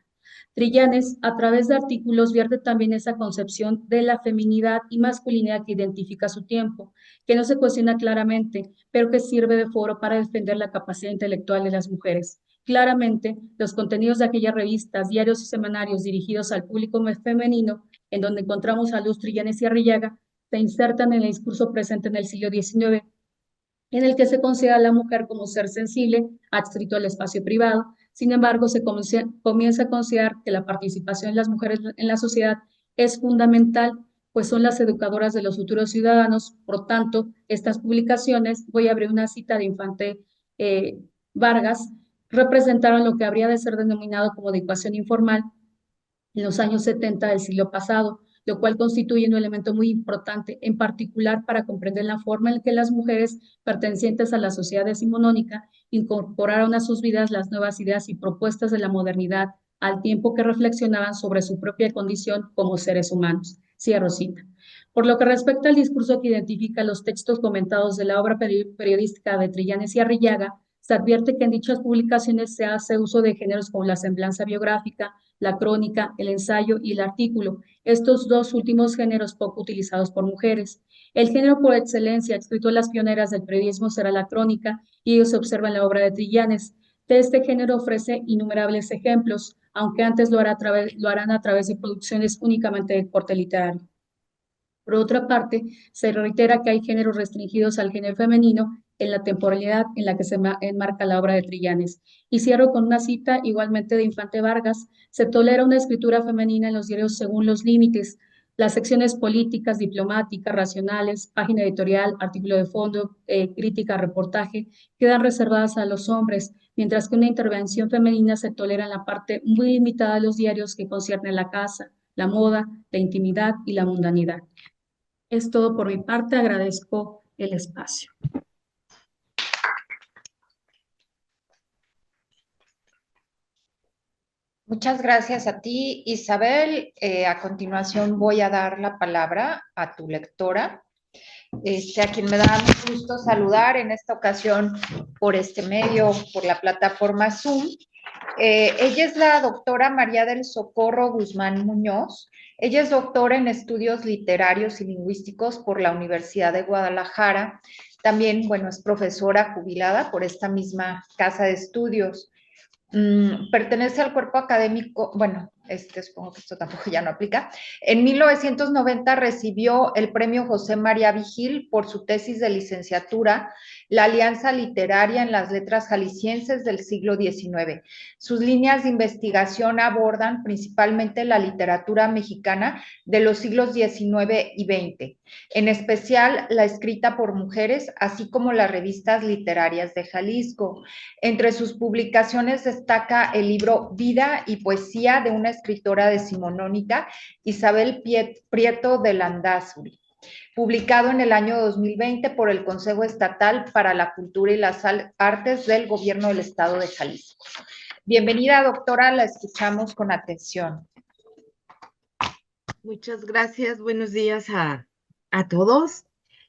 S6: Trillanes, a través de artículos, vierte también esa concepción de la feminidad y masculinidad que identifica su tiempo, que no se cuestiona claramente, pero que sirve de foro para defender la capacidad intelectual de las mujeres. Claramente, los contenidos de aquellas revistas, diarios y semanarios dirigidos al público femenino, en donde encontramos a Luz Trillanes y Arrillaga, se insertan en el discurso presente en el siglo XIX, en el que se considera a la mujer como ser sensible, adscrito al espacio privado. Sin embargo, se comienza a considerar que la participación de las mujeres en la sociedad es fundamental, pues son las educadoras de los futuros ciudadanos. Por tanto, estas publicaciones, voy a abrir una cita de Infante Vargas, representaron lo que habría de ser denominado como educación informal en los años 70 del siglo pasado, lo cual constituye un elemento muy importante, en particular para comprender la forma en que las mujeres pertenecientes a la sociedad decimonónica incorporaron a sus vidas las nuevas ideas y propuestas de la modernidad, al tiempo que reflexionaban sobre su propia condición como seres humanos. Cierro cita. Por lo que respecta al discurso que identifica los textos comentados de la obra periodística de Trillanes y Arrillaga, se advierte que en dichas publicaciones se hace uso de géneros como la semblanza biográfica, la crónica, el ensayo y el artículo, estos dos últimos géneros poco utilizados por mujeres. El género por excelencia escrito en las pioneras del periodismo será la crónica, y ello se observa en la obra de Trillanes. De este género ofrece innumerables ejemplos, aunque antes lo harán a través de producciones únicamente de corte literario. Por otra parte, se reitera que hay géneros restringidos al género femenino en la temporalidad en la que se enmarca la obra de Trillanes. Y cierro con una cita igualmente de Infante Vargas: se tolera una escritura femenina en los diarios según los límites. Las secciones políticas, diplomáticas, racionales, página editorial, artículo de fondo, crítica, reportaje, quedan reservadas a los hombres, mientras que una intervención femenina se tolera en la parte muy limitada de los diarios que conciernen la casa, la moda, la intimidad y la mundanidad. Es todo por mi parte, agradezco el espacio.
S1: Muchas gracias a ti, Isabel. A continuación voy a dar la palabra a tu lectora, a quien me da mucho gusto saludar en esta ocasión por este medio, por la plataforma Zoom. Ella es la doctora María del Socorro Guzmán Muñoz. Ella es doctora en estudios literarios y lingüísticos por la Universidad de Guadalajara. También, bueno, es profesora jubilada por esta misma casa de estudios. Pertenece al cuerpo académico, bueno, supongo que esto tampoco ya no aplica. En 1990 recibió el premio José María Vigil por su tesis de licenciatura, La Alianza Literaria en las Letras Jaliscienses del siglo XIX. Sus líneas de investigación abordan principalmente la literatura mexicana de los siglos XIX y XX, en especial la escrita por mujeres, así como las revistas literarias de Jalisco. Entre sus publicaciones destaca el libro Vida y Poesía de una escritora decimonónica, Isabel Prieto de Landázuri, publicado en el año 2020 por el Consejo Estatal para la Cultura y las Artes del Gobierno del Estado de Jalisco. Bienvenida, doctora, la escuchamos con atención.
S7: Muchas gracias, buenos días a todos.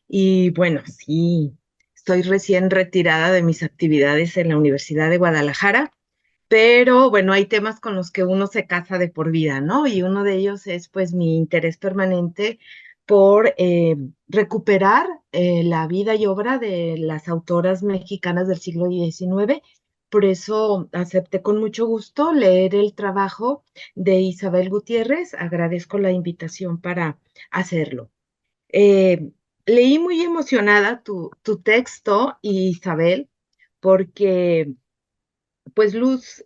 S7: Y bueno, sí, estoy recién retirada de mis actividades en la Universidad de Guadalajara, pero bueno, hay temas con los que uno se casa de por vida, ¿no? Y uno de ellos es pues mi interés permanente por recuperar la vida y obra de las autoras mexicanas del siglo XIX. Por eso acepté con mucho gusto leer el trabajo de Isabel Gutiérrez. Agradezco la invitación para hacerlo. Leí muy emocionada tu texto, Isabel, porque pues Luz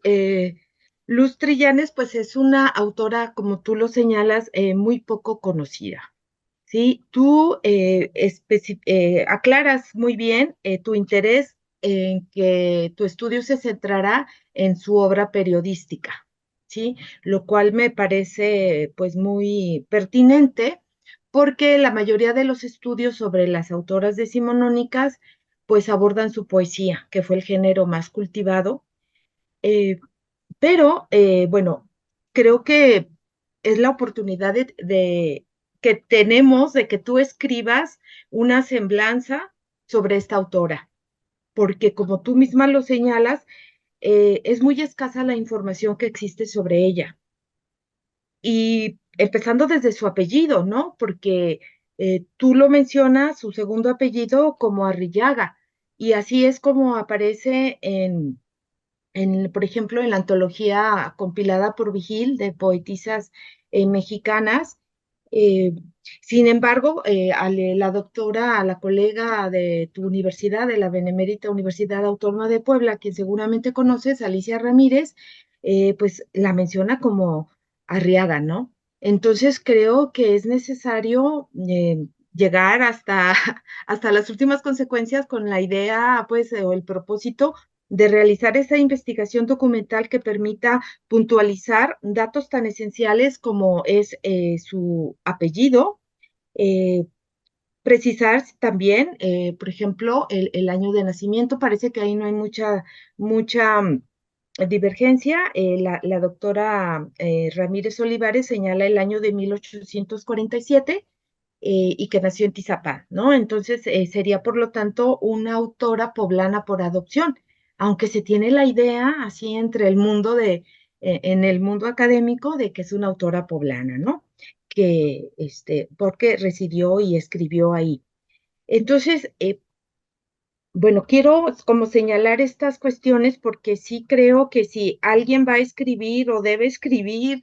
S7: Trillanes pues es una autora, como tú lo señalas, muy poco conocida. ¿Sí? Tú aclaras muy bien tu interés en que tu estudio se centrará en su obra periodística, ¿sí? Lo cual me parece pues muy pertinente, porque la mayoría de los estudios sobre las autoras decimonónicas pues abordan su poesía, que fue el género más cultivado, pero bueno, creo que es la oportunidad que tenemos de que tú escribas una semblanza sobre esta autora, porque como tú misma lo señalas, es muy escasa la información que existe sobre ella. Y empezando desde su apellido, ¿no? Porque tú lo mencionas, su segundo apellido, como Arrillaga, y así es como aparece por ejemplo, en la antología compilada por Vigil de poetisas mexicanas. Eh, Sin embargo, la doctora, a la colega de tu universidad, de la Benemérita Universidad Autónoma de Puebla, quien seguramente conoces, Alicia Ramírez, pues la menciona como Arriaga, ¿no? Entonces creo que es necesario llegar hasta, hasta las últimas consecuencias con la idea, pues, o el propósito de realizar esa investigación documental que permita puntualizar datos tan esenciales como es su apellido, eh, precisar también, por ejemplo, el año de nacimiento. Parece que ahí no hay mucha divergencia. La doctora Ramírez Olivares señala el año de 1847 y que nació en Tizapán, ¿no? Entonces sería, por lo tanto, una autora poblana por adopción, aunque se tiene la idea así entre el mundo en el mundo académico de que es una autora poblana, ¿no? Porque residió y escribió ahí. Entonces, bueno, quiero como señalar estas cuestiones porque sí creo que si alguien va a escribir o debe escribir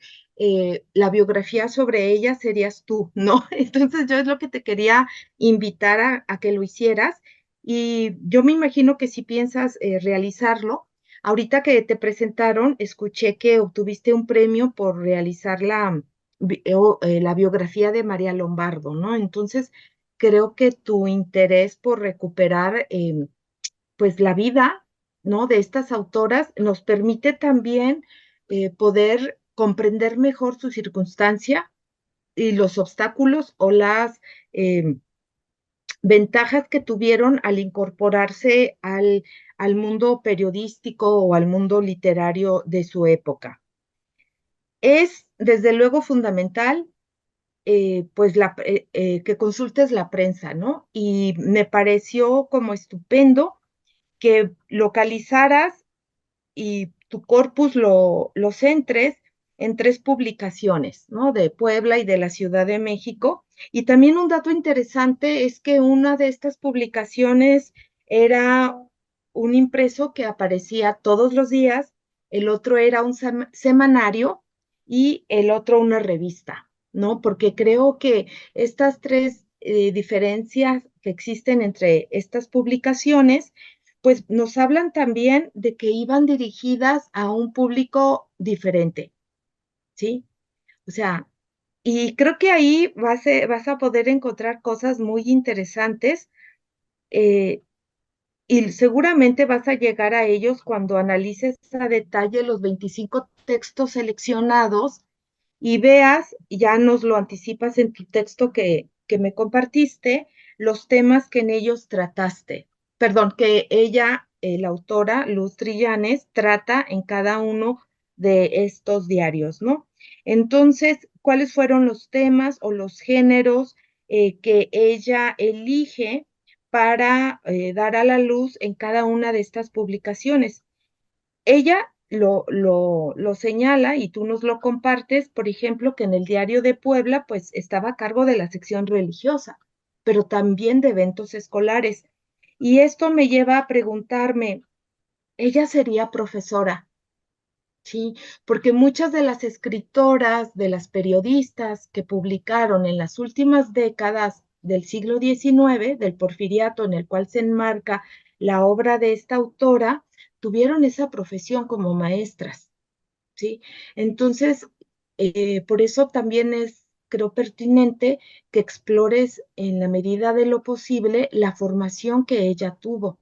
S7: la biografía sobre ella, serías tú, ¿no? Entonces yo es lo que te quería invitar a que lo hicieras y yo me imagino que si piensas realizarlo, ahorita que te presentaron, escuché que obtuviste un premio por realizar la biografía de María Lombardo, ¿no? Entonces, creo que tu interés por recuperar pues la vida, ¿no? De estas autoras nos permite también poder comprender mejor su circunstancia y los obstáculos o las ventajas que tuvieron al incorporarse al mundo periodístico o al mundo literario de su época. Es, desde luego, fundamental pues que consultes la prensa, ¿no? Y me pareció como estupendo que localizaras y tu corpus lo centres en 3 publicaciones, ¿no? De Puebla y de la Ciudad de México. Y también un dato interesante es que una de estas publicaciones era un impreso que aparecía todos los días, el otro era un semanario y el otro una revista, ¿no? Porque creo que estas 3 diferencias que existen entre estas publicaciones pues nos hablan también de que iban dirigidas a un público diferente, ¿sí? O sea, y creo que ahí vas a poder encontrar cosas muy interesantes eh, y seguramente vas a llegar a ellos cuando analices a detalle los 25 textos seleccionados y veas, ya nos lo anticipas en tu texto que me compartiste, los temas que en ellos trataste. Perdón, que ella, la autora Luz Trillanes, trata en cada uno de estos diarios, ¿no? Entonces, ¿cuáles fueron los temas o los géneros que ella elige para dar a la luz en cada una de estas publicaciones? Ella lo señala y tú nos lo compartes, por ejemplo, que en el Diario de Puebla, pues estaba a cargo de la sección religiosa, pero también de eventos escolares. Y esto me lleva a preguntarme, ¿ella sería profesora? Sí, porque muchas de las escritoras, de las periodistas que publicaron en las últimas décadas del siglo XIX, del Porfiriato en el cual se enmarca la obra de esta autora, tuvieron esa profesión como maestras, ¿sí? Entonces, por eso también es, creo, pertinente que explores en la medida de lo posible la formación que ella tuvo,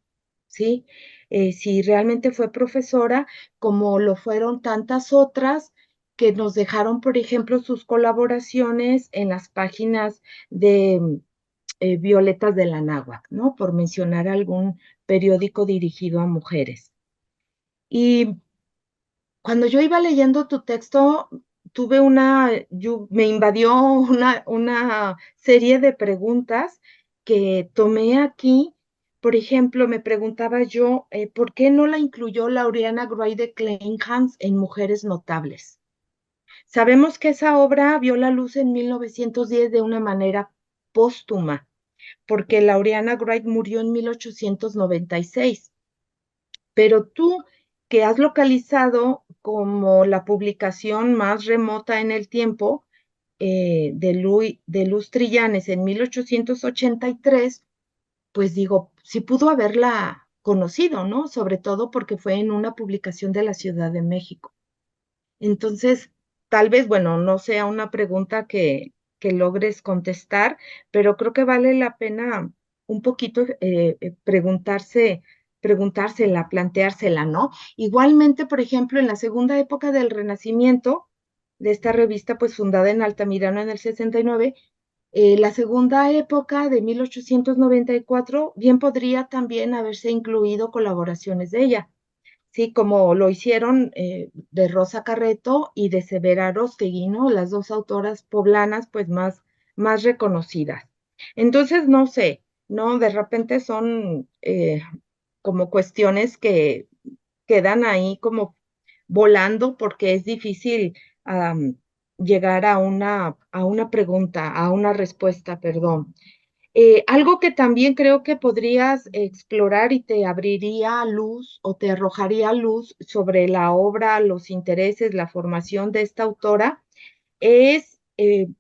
S7: ¿sí? Si realmente fue profesora, como lo fueron tantas otras que nos dejaron, por ejemplo, sus colaboraciones en las páginas de Violetas de la Náhuac, ¿no? Por mencionar algún periódico dirigido a mujeres. Y cuando yo iba leyendo tu texto, me invadió una serie de preguntas que tomé aquí. Por ejemplo, me preguntaba yo, ¿por qué no la incluyó Laureana Gray de Kleinhans en Mujeres Notables? Sabemos que esa obra vio la luz en 1910 de una manera póstuma, porque Laureana Gray murió en 1896. Pero tú que has localizado como la publicación más remota en el tiempo de Luz Trillanes en 1883, pues digo, sí pudo haberla conocido, ¿no? Sobre todo porque fue en una publicación de la Ciudad de México. Entonces, tal vez, bueno, no sea una pregunta que logres contestar, pero creo que vale la pena un poquito preguntársela, planteársela, ¿no? Igualmente, por ejemplo, en la segunda época del Renacimiento, de esta revista, pues fundada en Altamirano en el 69, la segunda época de 1894, bien podría también haberse incluido colaboraciones de ella. Sí, como lo hicieron de Rosa Carreto y de Severa Aróstegui, ¿no? Las dos autoras poblanas, pues más reconocidas. Entonces, no sé, ¿no? De repente son como cuestiones que quedan ahí como volando porque es difícil llegar a una pregunta, a una respuesta, perdón. Algo que también creo que podrías explorar y te abriría luz o te arrojaría luz sobre la obra, los intereses, la formación de esta autora, es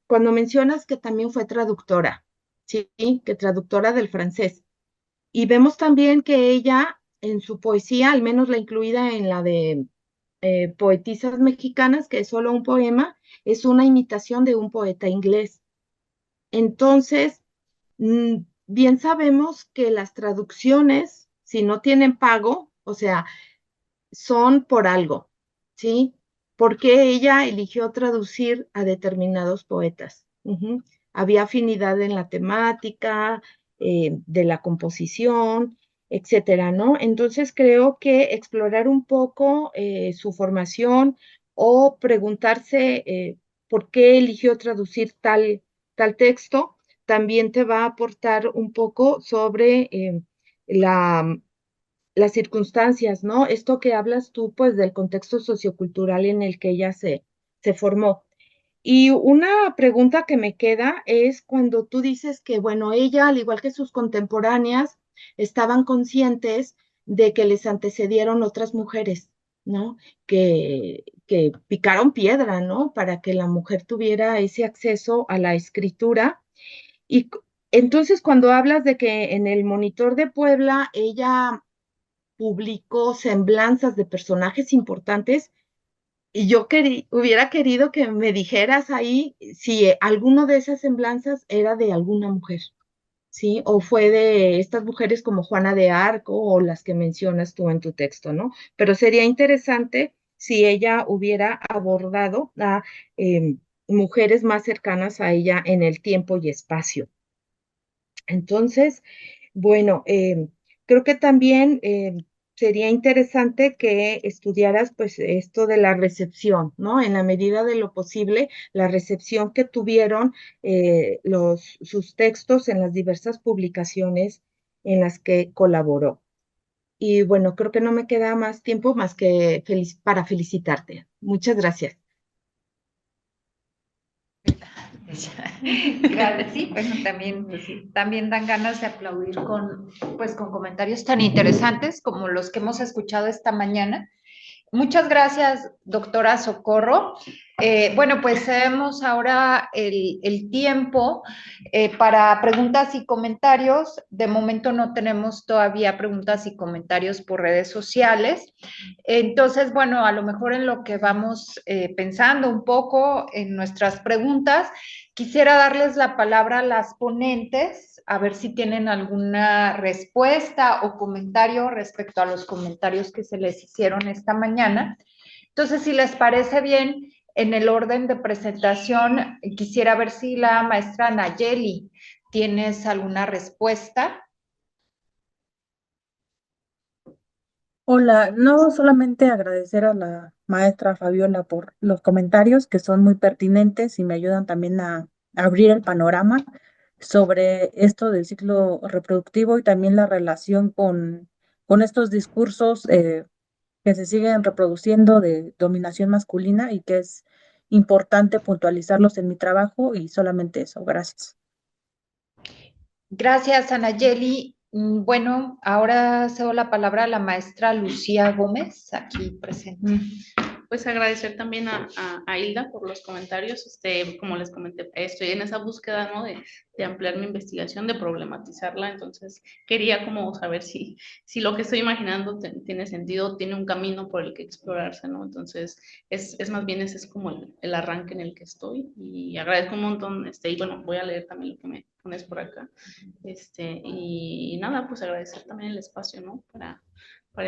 S7: cuando mencionas que también fue traductora, ¿sí? Que traductora del francés. Y vemos también que ella, en su poesía, al menos la incluida en la de Poetisas Mexicanas, que es solo un poema, es una imitación de un poeta inglés. Entonces, bien sabemos que las traducciones, si no tienen pago, o sea, son por algo, ¿sí? Porque ella eligió traducir a determinados poetas. Había afinidad en la temática, de la composición, etcétera, ¿no? Entonces creo que explorar un poco su formación o preguntarse por qué eligió traducir tal texto también te va a aportar un poco sobre la las circunstancias, ¿no? Esto que hablas tú, pues, del contexto sociocultural en el que ella se formó. Y una pregunta que me queda es cuando tú dices que, bueno, ella, al igual que sus contemporáneas, estaban conscientes de que les antecedieron otras mujeres, ¿no? Que picaron piedra, ¿no? Para que la mujer tuviera ese acceso a la escritura. Y entonces, cuando hablas de que en el Monitor de Puebla ella publicó semblanzas de personajes importantes y yo hubiera querido que me dijeras ahí si alguno de esas semblanzas era de alguna mujer, ¿sí? O fue de estas mujeres como Juana de Arco o las que mencionas tú en tu texto, ¿no? Pero sería interesante si ella hubiera abordado a mujeres más cercanas a ella en el tiempo y espacio. Entonces, bueno, creo que también sería interesante que estudiaras pues esto de la recepción, ¿no? En la medida de lo posible, la recepción que tuvieron sus textos en las diversas publicaciones en las que colaboró. Y bueno, creo que no me queda más tiempo más que para felicitarte. Muchas gracias.
S1: Claro, sí, bueno, también dan ganas de aplaudir pues, con comentarios tan interesantes como los que hemos escuchado esta mañana. Muchas gracias, doctora Socorro. Bueno, pues tenemos ahora el tiempo para preguntas y comentarios. De momento no tenemos todavía preguntas y comentarios por redes sociales. Entonces, bueno, a lo mejor en lo que vamos pensando un poco en nuestras preguntas, quisiera darles la palabra a las ponentes, a ver si tienen alguna respuesta o comentario respecto a los comentarios que se les hicieron esta mañana. Entonces, si les parece bien, en el orden de presentación, quisiera ver si la maestra Nayeli tienes alguna respuesta.
S2: Hola, no solamente agradecer a la maestra Fabiola por los comentarios que son muy pertinentes y me ayudan también a abrir el panorama sobre esto del ciclo reproductivo y también la relación con estos discursos que se siguen reproduciendo de dominación masculina y que es importante puntualizarlos en mi trabajo y solamente eso. Gracias.
S1: Gracias, Anayeli. Bueno, ahora cedo la palabra a la maestra Lucía Gómez, aquí presente.
S4: Pues agradecer también a Hilda por los comentarios. Como les comenté, estoy en esa búsqueda, ¿no? de ampliar mi investigación, de problematizarla. Entonces, quería como saber si lo que estoy imaginando tiene sentido, tiene un camino por el que explorarse, ¿no? Entonces, es más bien ese es como el arranque en el que estoy. Y agradezco un montón, y bueno, voy a leer también lo que me pones por acá. Y nada, pues agradecer también el espacio, ¿no? Para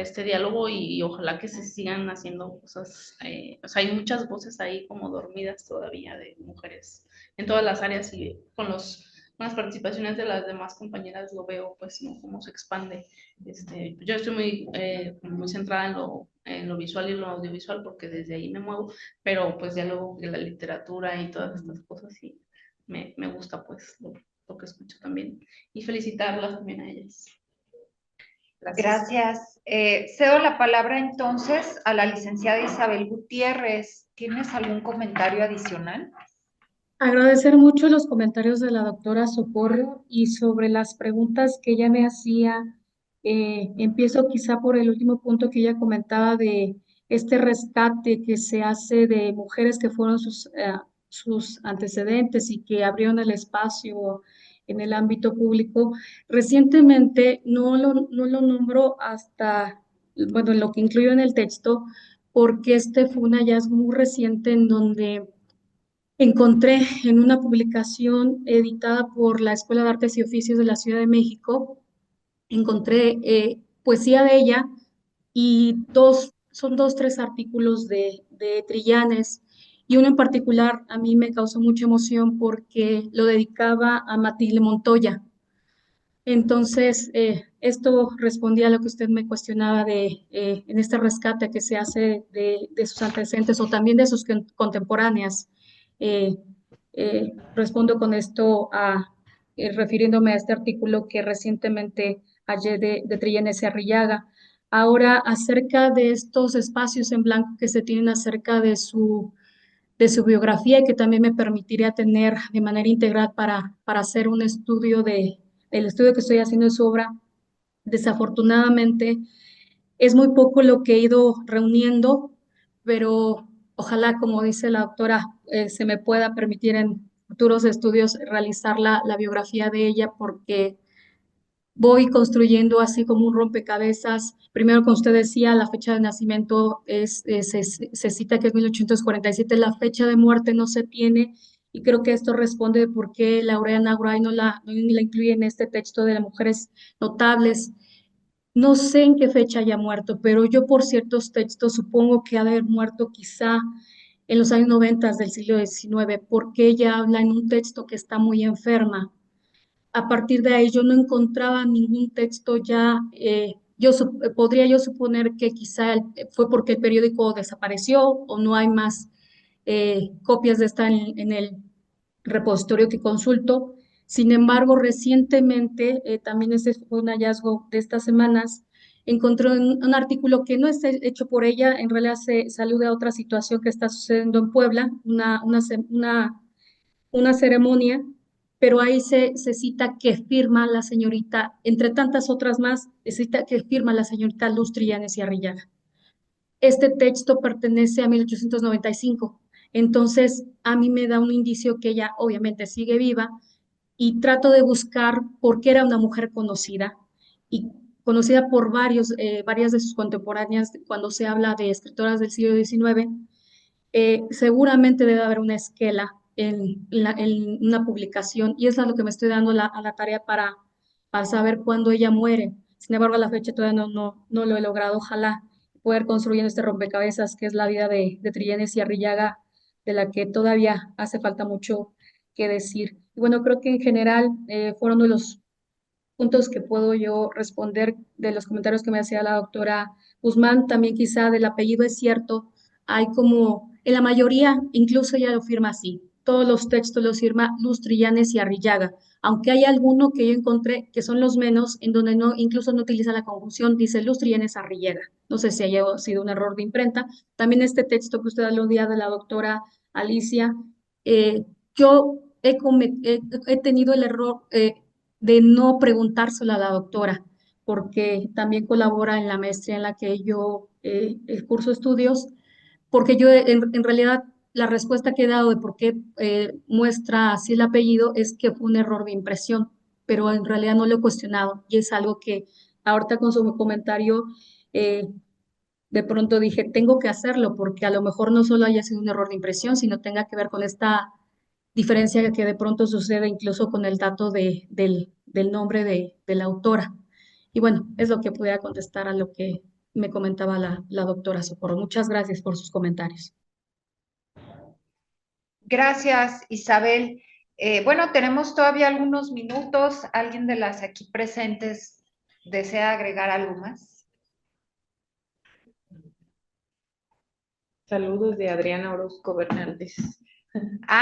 S4: este diálogo y ojalá que se sigan haciendo cosas. O sea, hay muchas voces ahí como dormidas todavía de mujeres en todas las áreas y con las participaciones de las demás compañeras lo veo, pues, ¿no? Cómo se expande. Yo estoy muy centrada en lo visual y lo audiovisual porque desde ahí me muevo, pero pues ya luego de la literatura y todas estas cosas sí me gusta pues lo que escucho también y felicitarlas también a ellas.
S1: Gracias. Cedo la palabra entonces a la licenciada Isabel Gutiérrez. ¿Tienes algún comentario adicional?
S6: Agradecer mucho los comentarios de la doctora Socorro y sobre las preguntas que ella me hacía. Empiezo quizá por el último punto que ella comentaba de este rescate que se hace de mujeres que fueron sus antecedentes y que abrieron el espacio en el ámbito público. Recientemente no lo nombro hasta, bueno, lo que incluyo en el texto, porque este fue un hallazgo muy reciente en donde encontré en una publicación editada por la Escuela de Artes y Oficios de la Ciudad de México, encontré poesía de ella y son dos, tres artículos de Trillanes y uno en particular a mí me causó mucha emoción porque lo dedicaba a Matilde Montoya. Entonces, esto respondía a lo que usted me cuestionaba en este rescate que se hace de sus antecedentes o también de sus contemporáneas. Eh, Respondo con esto refiriéndome a este artículo que recientemente hallé de Trillanes y Arrillaga. Ahora, acerca de estos espacios en blanco que se tienen acerca de su biografía y que también me permitiría tener de manera integral para hacer un estudio del estudio que estoy haciendo de su obra. Desafortunadamente, es muy poco lo que he ido reuniendo, pero ojalá, como dice la doctora, se me pueda permitir en futuros estudios realizar la biografía de ella porque voy construyendo así como un rompecabezas. Primero, como usted decía, la fecha de nacimiento se cita que es 1847, la fecha de muerte no se tiene, y creo que esto responde de por qué Laureana Wright no la incluye en este texto de las mujeres notables. No sé en qué fecha haya muerto, pero yo por ciertos textos supongo que ha de haber muerto quizá en los años 90 del siglo XIX, porque ella habla en un texto que está muy enferma. A partir de ahí yo no encontraba ningún texto ya, podría yo suponer que quizá fue porque el periódico desapareció o no hay más copias de esta en el repositorio que consulto. Sin embargo, recientemente, también este fue un hallazgo de estas semanas, encontré un artículo que no está hecho por ella, en realidad se alude a otra situación que está sucediendo en Puebla, una ceremonia, pero ahí se cita que firma la señorita, entre tantas otras más, se cita que firma la señorita Luz Trillanes y Arrillaga. Este texto pertenece a 1895, entonces a mí me da un indicio que ella obviamente sigue viva y trato de buscar por qué era una mujer conocida y conocida por varias de sus contemporáneas cuando se habla de escritoras del siglo XIX. Seguramente debe haber una esquela en una publicación y eso es lo que me estoy dando a la tarea para saber cuándo ella muere. Sin embargo, a la fecha todavía no lo he logrado. Ojalá poder construir este rompecabezas que es la vida de Trillanes y Arrillaga, de la que todavía hace falta mucho que decir. Y bueno, creo que en general fueron de los puntos que puedo yo responder de los comentarios que me hacía la doctora Guzmán. También quizá del apellido es cierto, hay como, en la mayoría, incluso ella lo firma así, todos los textos los firma Luz Trillanes y Arrillaga, aunque hay alguno que yo encontré que son los menos, en donde incluso no utiliza la conjunción, dice Luz Trillanes Arrillaga. No sé si haya sido un error de imprenta. También este texto que usted aludía de la doctora Alicia, yo he tenido el error, de no preguntárselo a la doctora, porque también colabora en la maestría en la que yo curso estudios, porque yo en realidad la respuesta que he dado de por qué muestra así el apellido es que fue un error de impresión, pero en realidad no lo he cuestionado y es algo que ahorita con su comentario eh, de pronto dije, tengo que hacerlo porque a lo mejor no solo haya sido un error de impresión, sino tenga que ver con esta diferencia que de pronto sucede incluso con el dato del nombre de la autora. Y bueno, es lo que pudiera contestar a lo que me comentaba la doctora Socorro. Muchas gracias por sus comentarios.
S1: Gracias, Isabel. Bueno, tenemos todavía algunos minutos. ¿Alguien de las aquí presentes desea agregar algo más?
S5: Saludos de Adriana Orozco Bernaldez.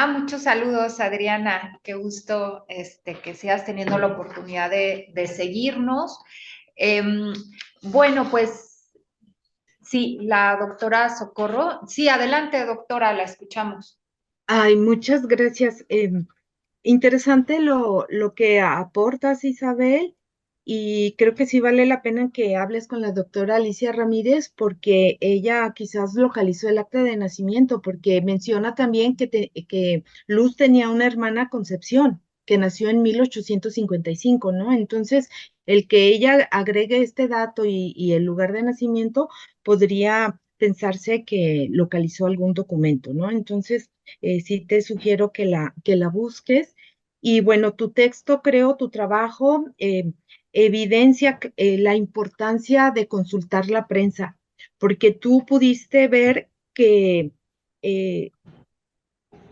S1: Muchos saludos, Adriana. Qué gusto que sigas teniendo la oportunidad de seguirnos. Bueno, pues sí, la doctora Socorro. Sí, adelante, doctora, la escuchamos.
S7: Ay, muchas gracias. Interesante lo que aportas, Isabel, y creo que sí vale la pena que hables con la doctora Alicia Ramírez porque ella quizás localizó el acta de nacimiento, porque menciona también que Luz tenía una hermana Concepción que nació en 1855, ¿no? Entonces, el que ella agregue este dato y el lugar de nacimiento podría pensarse que localizó algún documento, ¿no? Entonces, sí te sugiero que la busques. Y bueno, tu texto, creo, tu trabajo evidencia la importancia de consultar la prensa, porque tú pudiste ver que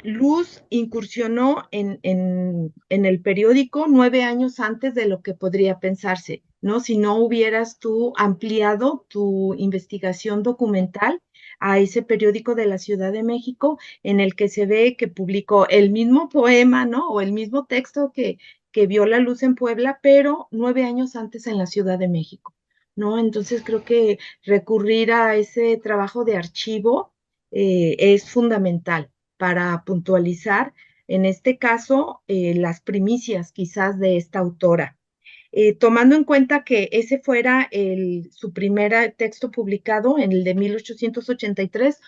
S7: Luz incursionó en el periódico 9 años antes de lo que podría pensarse, ¿no? Si no hubieras tú ampliado tu investigación documental a ese periódico de la Ciudad de México, en el que se ve que publicó el mismo poema, ¿no? O el mismo texto que vio la luz en Puebla, pero 9 años antes en la Ciudad de México, ¿no? Entonces creo que recurrir a ese trabajo de archivo es fundamental para puntualizar, en este caso, las primicias quizás de esta autora. Tomando en cuenta que ese fuera su primer texto publicado, en el de 1883,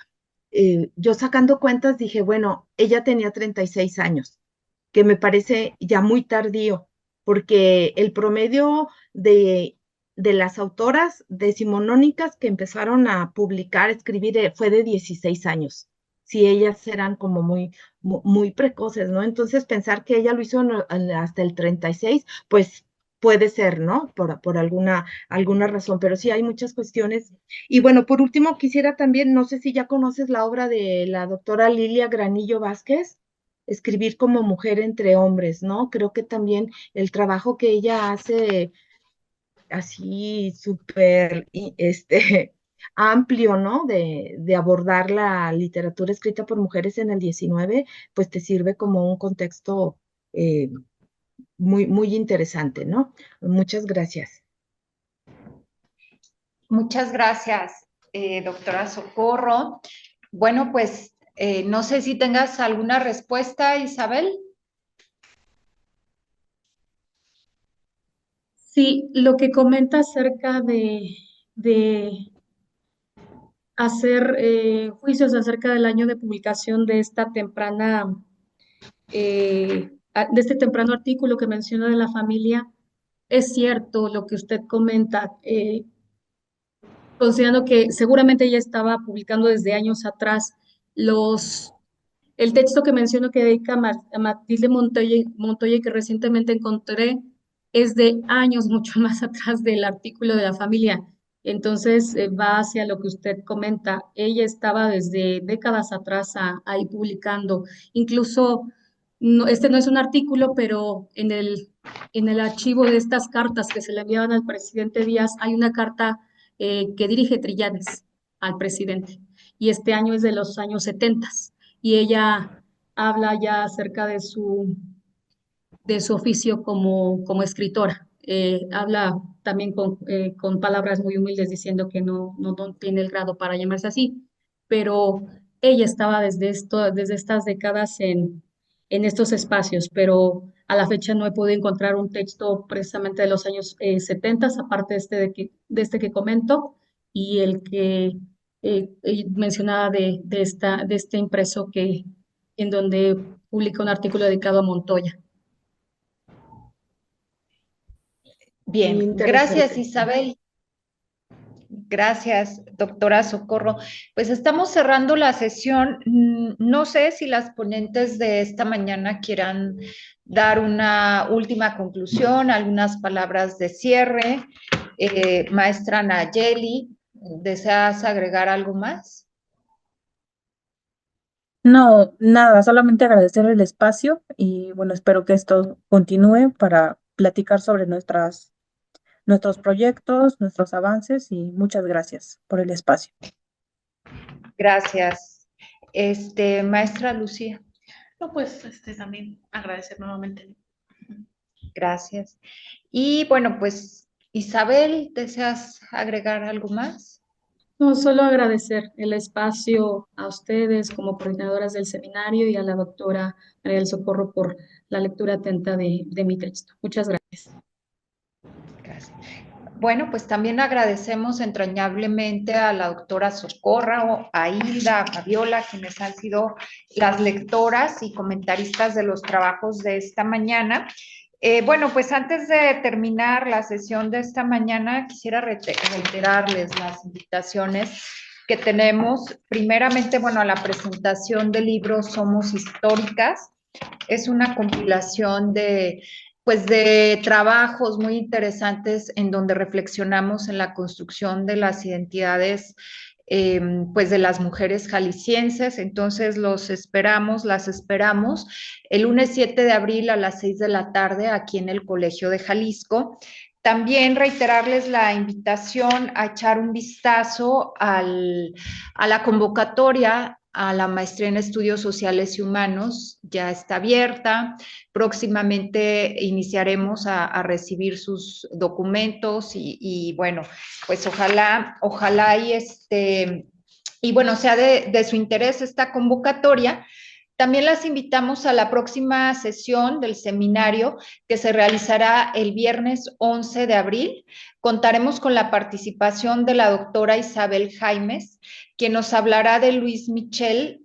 S7: yo sacando cuentas dije, bueno, ella tenía 36 años, que me parece ya muy tardío, porque el promedio de las autoras decimonónicas que empezaron a publicar, escribir, fue de 16 años. Si ellas eran como muy precoces, ¿no? Entonces pensar que ella lo hizo hasta el 36, pues puede ser, ¿no? Por alguna razón, pero sí hay muchas cuestiones. Y bueno, por último, quisiera también, no sé si ya conoces la obra de la doctora Lilia Granillo Vázquez, Escribir como mujer entre hombres, ¿no? Creo que también el trabajo que ella hace así súper amplio, ¿no? De abordar la literatura escrita por mujeres en el 19, pues te sirve como un contexto eh, muy interesante, ¿no? Muchas gracias.
S1: Muchas gracias, doctora Socorro. Bueno, pues no sé si tengas alguna respuesta, Isabel.
S6: Sí, lo que comenta acerca de hacer juicios acerca del año de publicación de esta temprana, de este temprano artículo que menciona de la familia, es cierto lo que usted comenta, considerando que seguramente ella estaba publicando desde años atrás el texto que menciono que dedica a Matilde Montoya, que recientemente encontré, es de años mucho más atrás del artículo de la familia. Entonces, va hacia lo que usted comenta. Ella estaba desde décadas atrás ahí publicando. Incluso, este no es un artículo, pero en el archivo de estas cartas que se le enviaban al presidente Díaz, hay una carta que dirige Trillanes al presidente. Y este año es de los años 70 y ella habla ya acerca de su oficio como escritora. Habla también con palabras muy humildes diciendo que no tiene el grado para llamarse así, pero ella estaba desde estas décadas en estos espacios, pero A la fecha no he podido encontrar un texto precisamente de los años 70, aparte de este que comento, y el que mencionaba de este impreso en donde publica un artículo dedicado a Montoya.
S1: Bien,
S7: Muy
S1: gracias
S7: interesante.
S1: Isabel. Gracias, doctora Socorro. Pues estamos cerrando la sesión. No sé si las ponentes de esta mañana quieran dar una última conclusión, algunas palabras de cierre. Maestra Nayeli, ¿deseas agregar algo más?
S2: No, nada, solamente agradecer el espacio y bueno, espero que esto continúe para platicar sobre nuestros proyectos, nuestros avances y muchas gracias por el espacio.
S1: Gracias. Maestra Lucía,
S4: No, pues también agradecer nuevamente.
S1: gracias. Y bueno, pues Isabel, ¿deseas agregar algo más?
S6: No, solo agradecer el espacio a ustedes como coordinadoras del seminario y a la doctora María del Socorro por la lectura atenta de mi texto. Muchas gracias.
S1: Gracias. Bueno, pues también agradecemos entrañablemente a la doctora Socorro, a Hilda, a Fabiola, quienes han sido las lectoras y comentaristas de los trabajos de esta mañana. Bueno, pues antes de terminar la sesión de esta mañana, quisiera reiterarles las invitaciones que tenemos. Primeramente, bueno, a la presentación del libro Somos Históricas. Es una compilación pues de trabajos muy interesantes en donde reflexionamos en la construcción de las identidades pues de las mujeres jaliscienses. Entonces las esperamos el lunes 7 de abril a las 6 de la tarde aquí en el Colegio de Jalisco. También reiterarles la invitación a echar un vistazo a la convocatoria a la maestría en estudios sociales y humanos. Ya está abierta. Próximamente iniciaremos a recibir sus documentos y bueno, pues ojalá y bueno, sea de su interés esta convocatoria. También las invitamos a la próxima sesión del seminario que se realizará el viernes 11 de abril. Contaremos con la participación de la doctora Isabel Jaimes, quien nos hablará de Luis Michel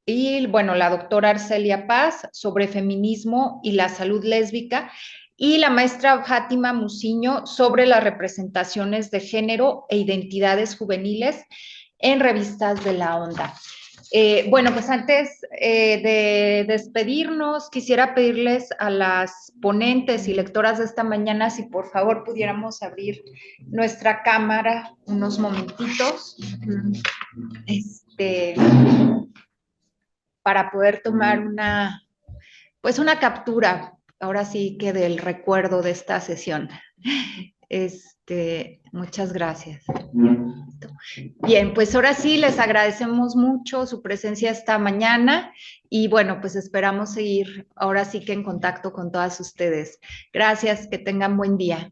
S1: y, bueno, la doctora Arcelia Paz sobre feminismo y la salud lésbica y la maestra Fátima Muciño sobre las representaciones de género e identidades juveniles en revistas de la onda. Bueno, pues antes de despedirnos, quisiera pedirles a las ponentes y lectoras de esta mañana si por favor pudiéramos abrir nuestra cámara unos momentitos para poder tomar pues una captura, ahora sí que del recuerdo de esta sesión. Muchas gracias. Bien, pues ahora sí les agradecemos mucho su presencia esta mañana y bueno, pues esperamos seguir ahora sí que en contacto con todas ustedes. Gracias, que tengan buen día.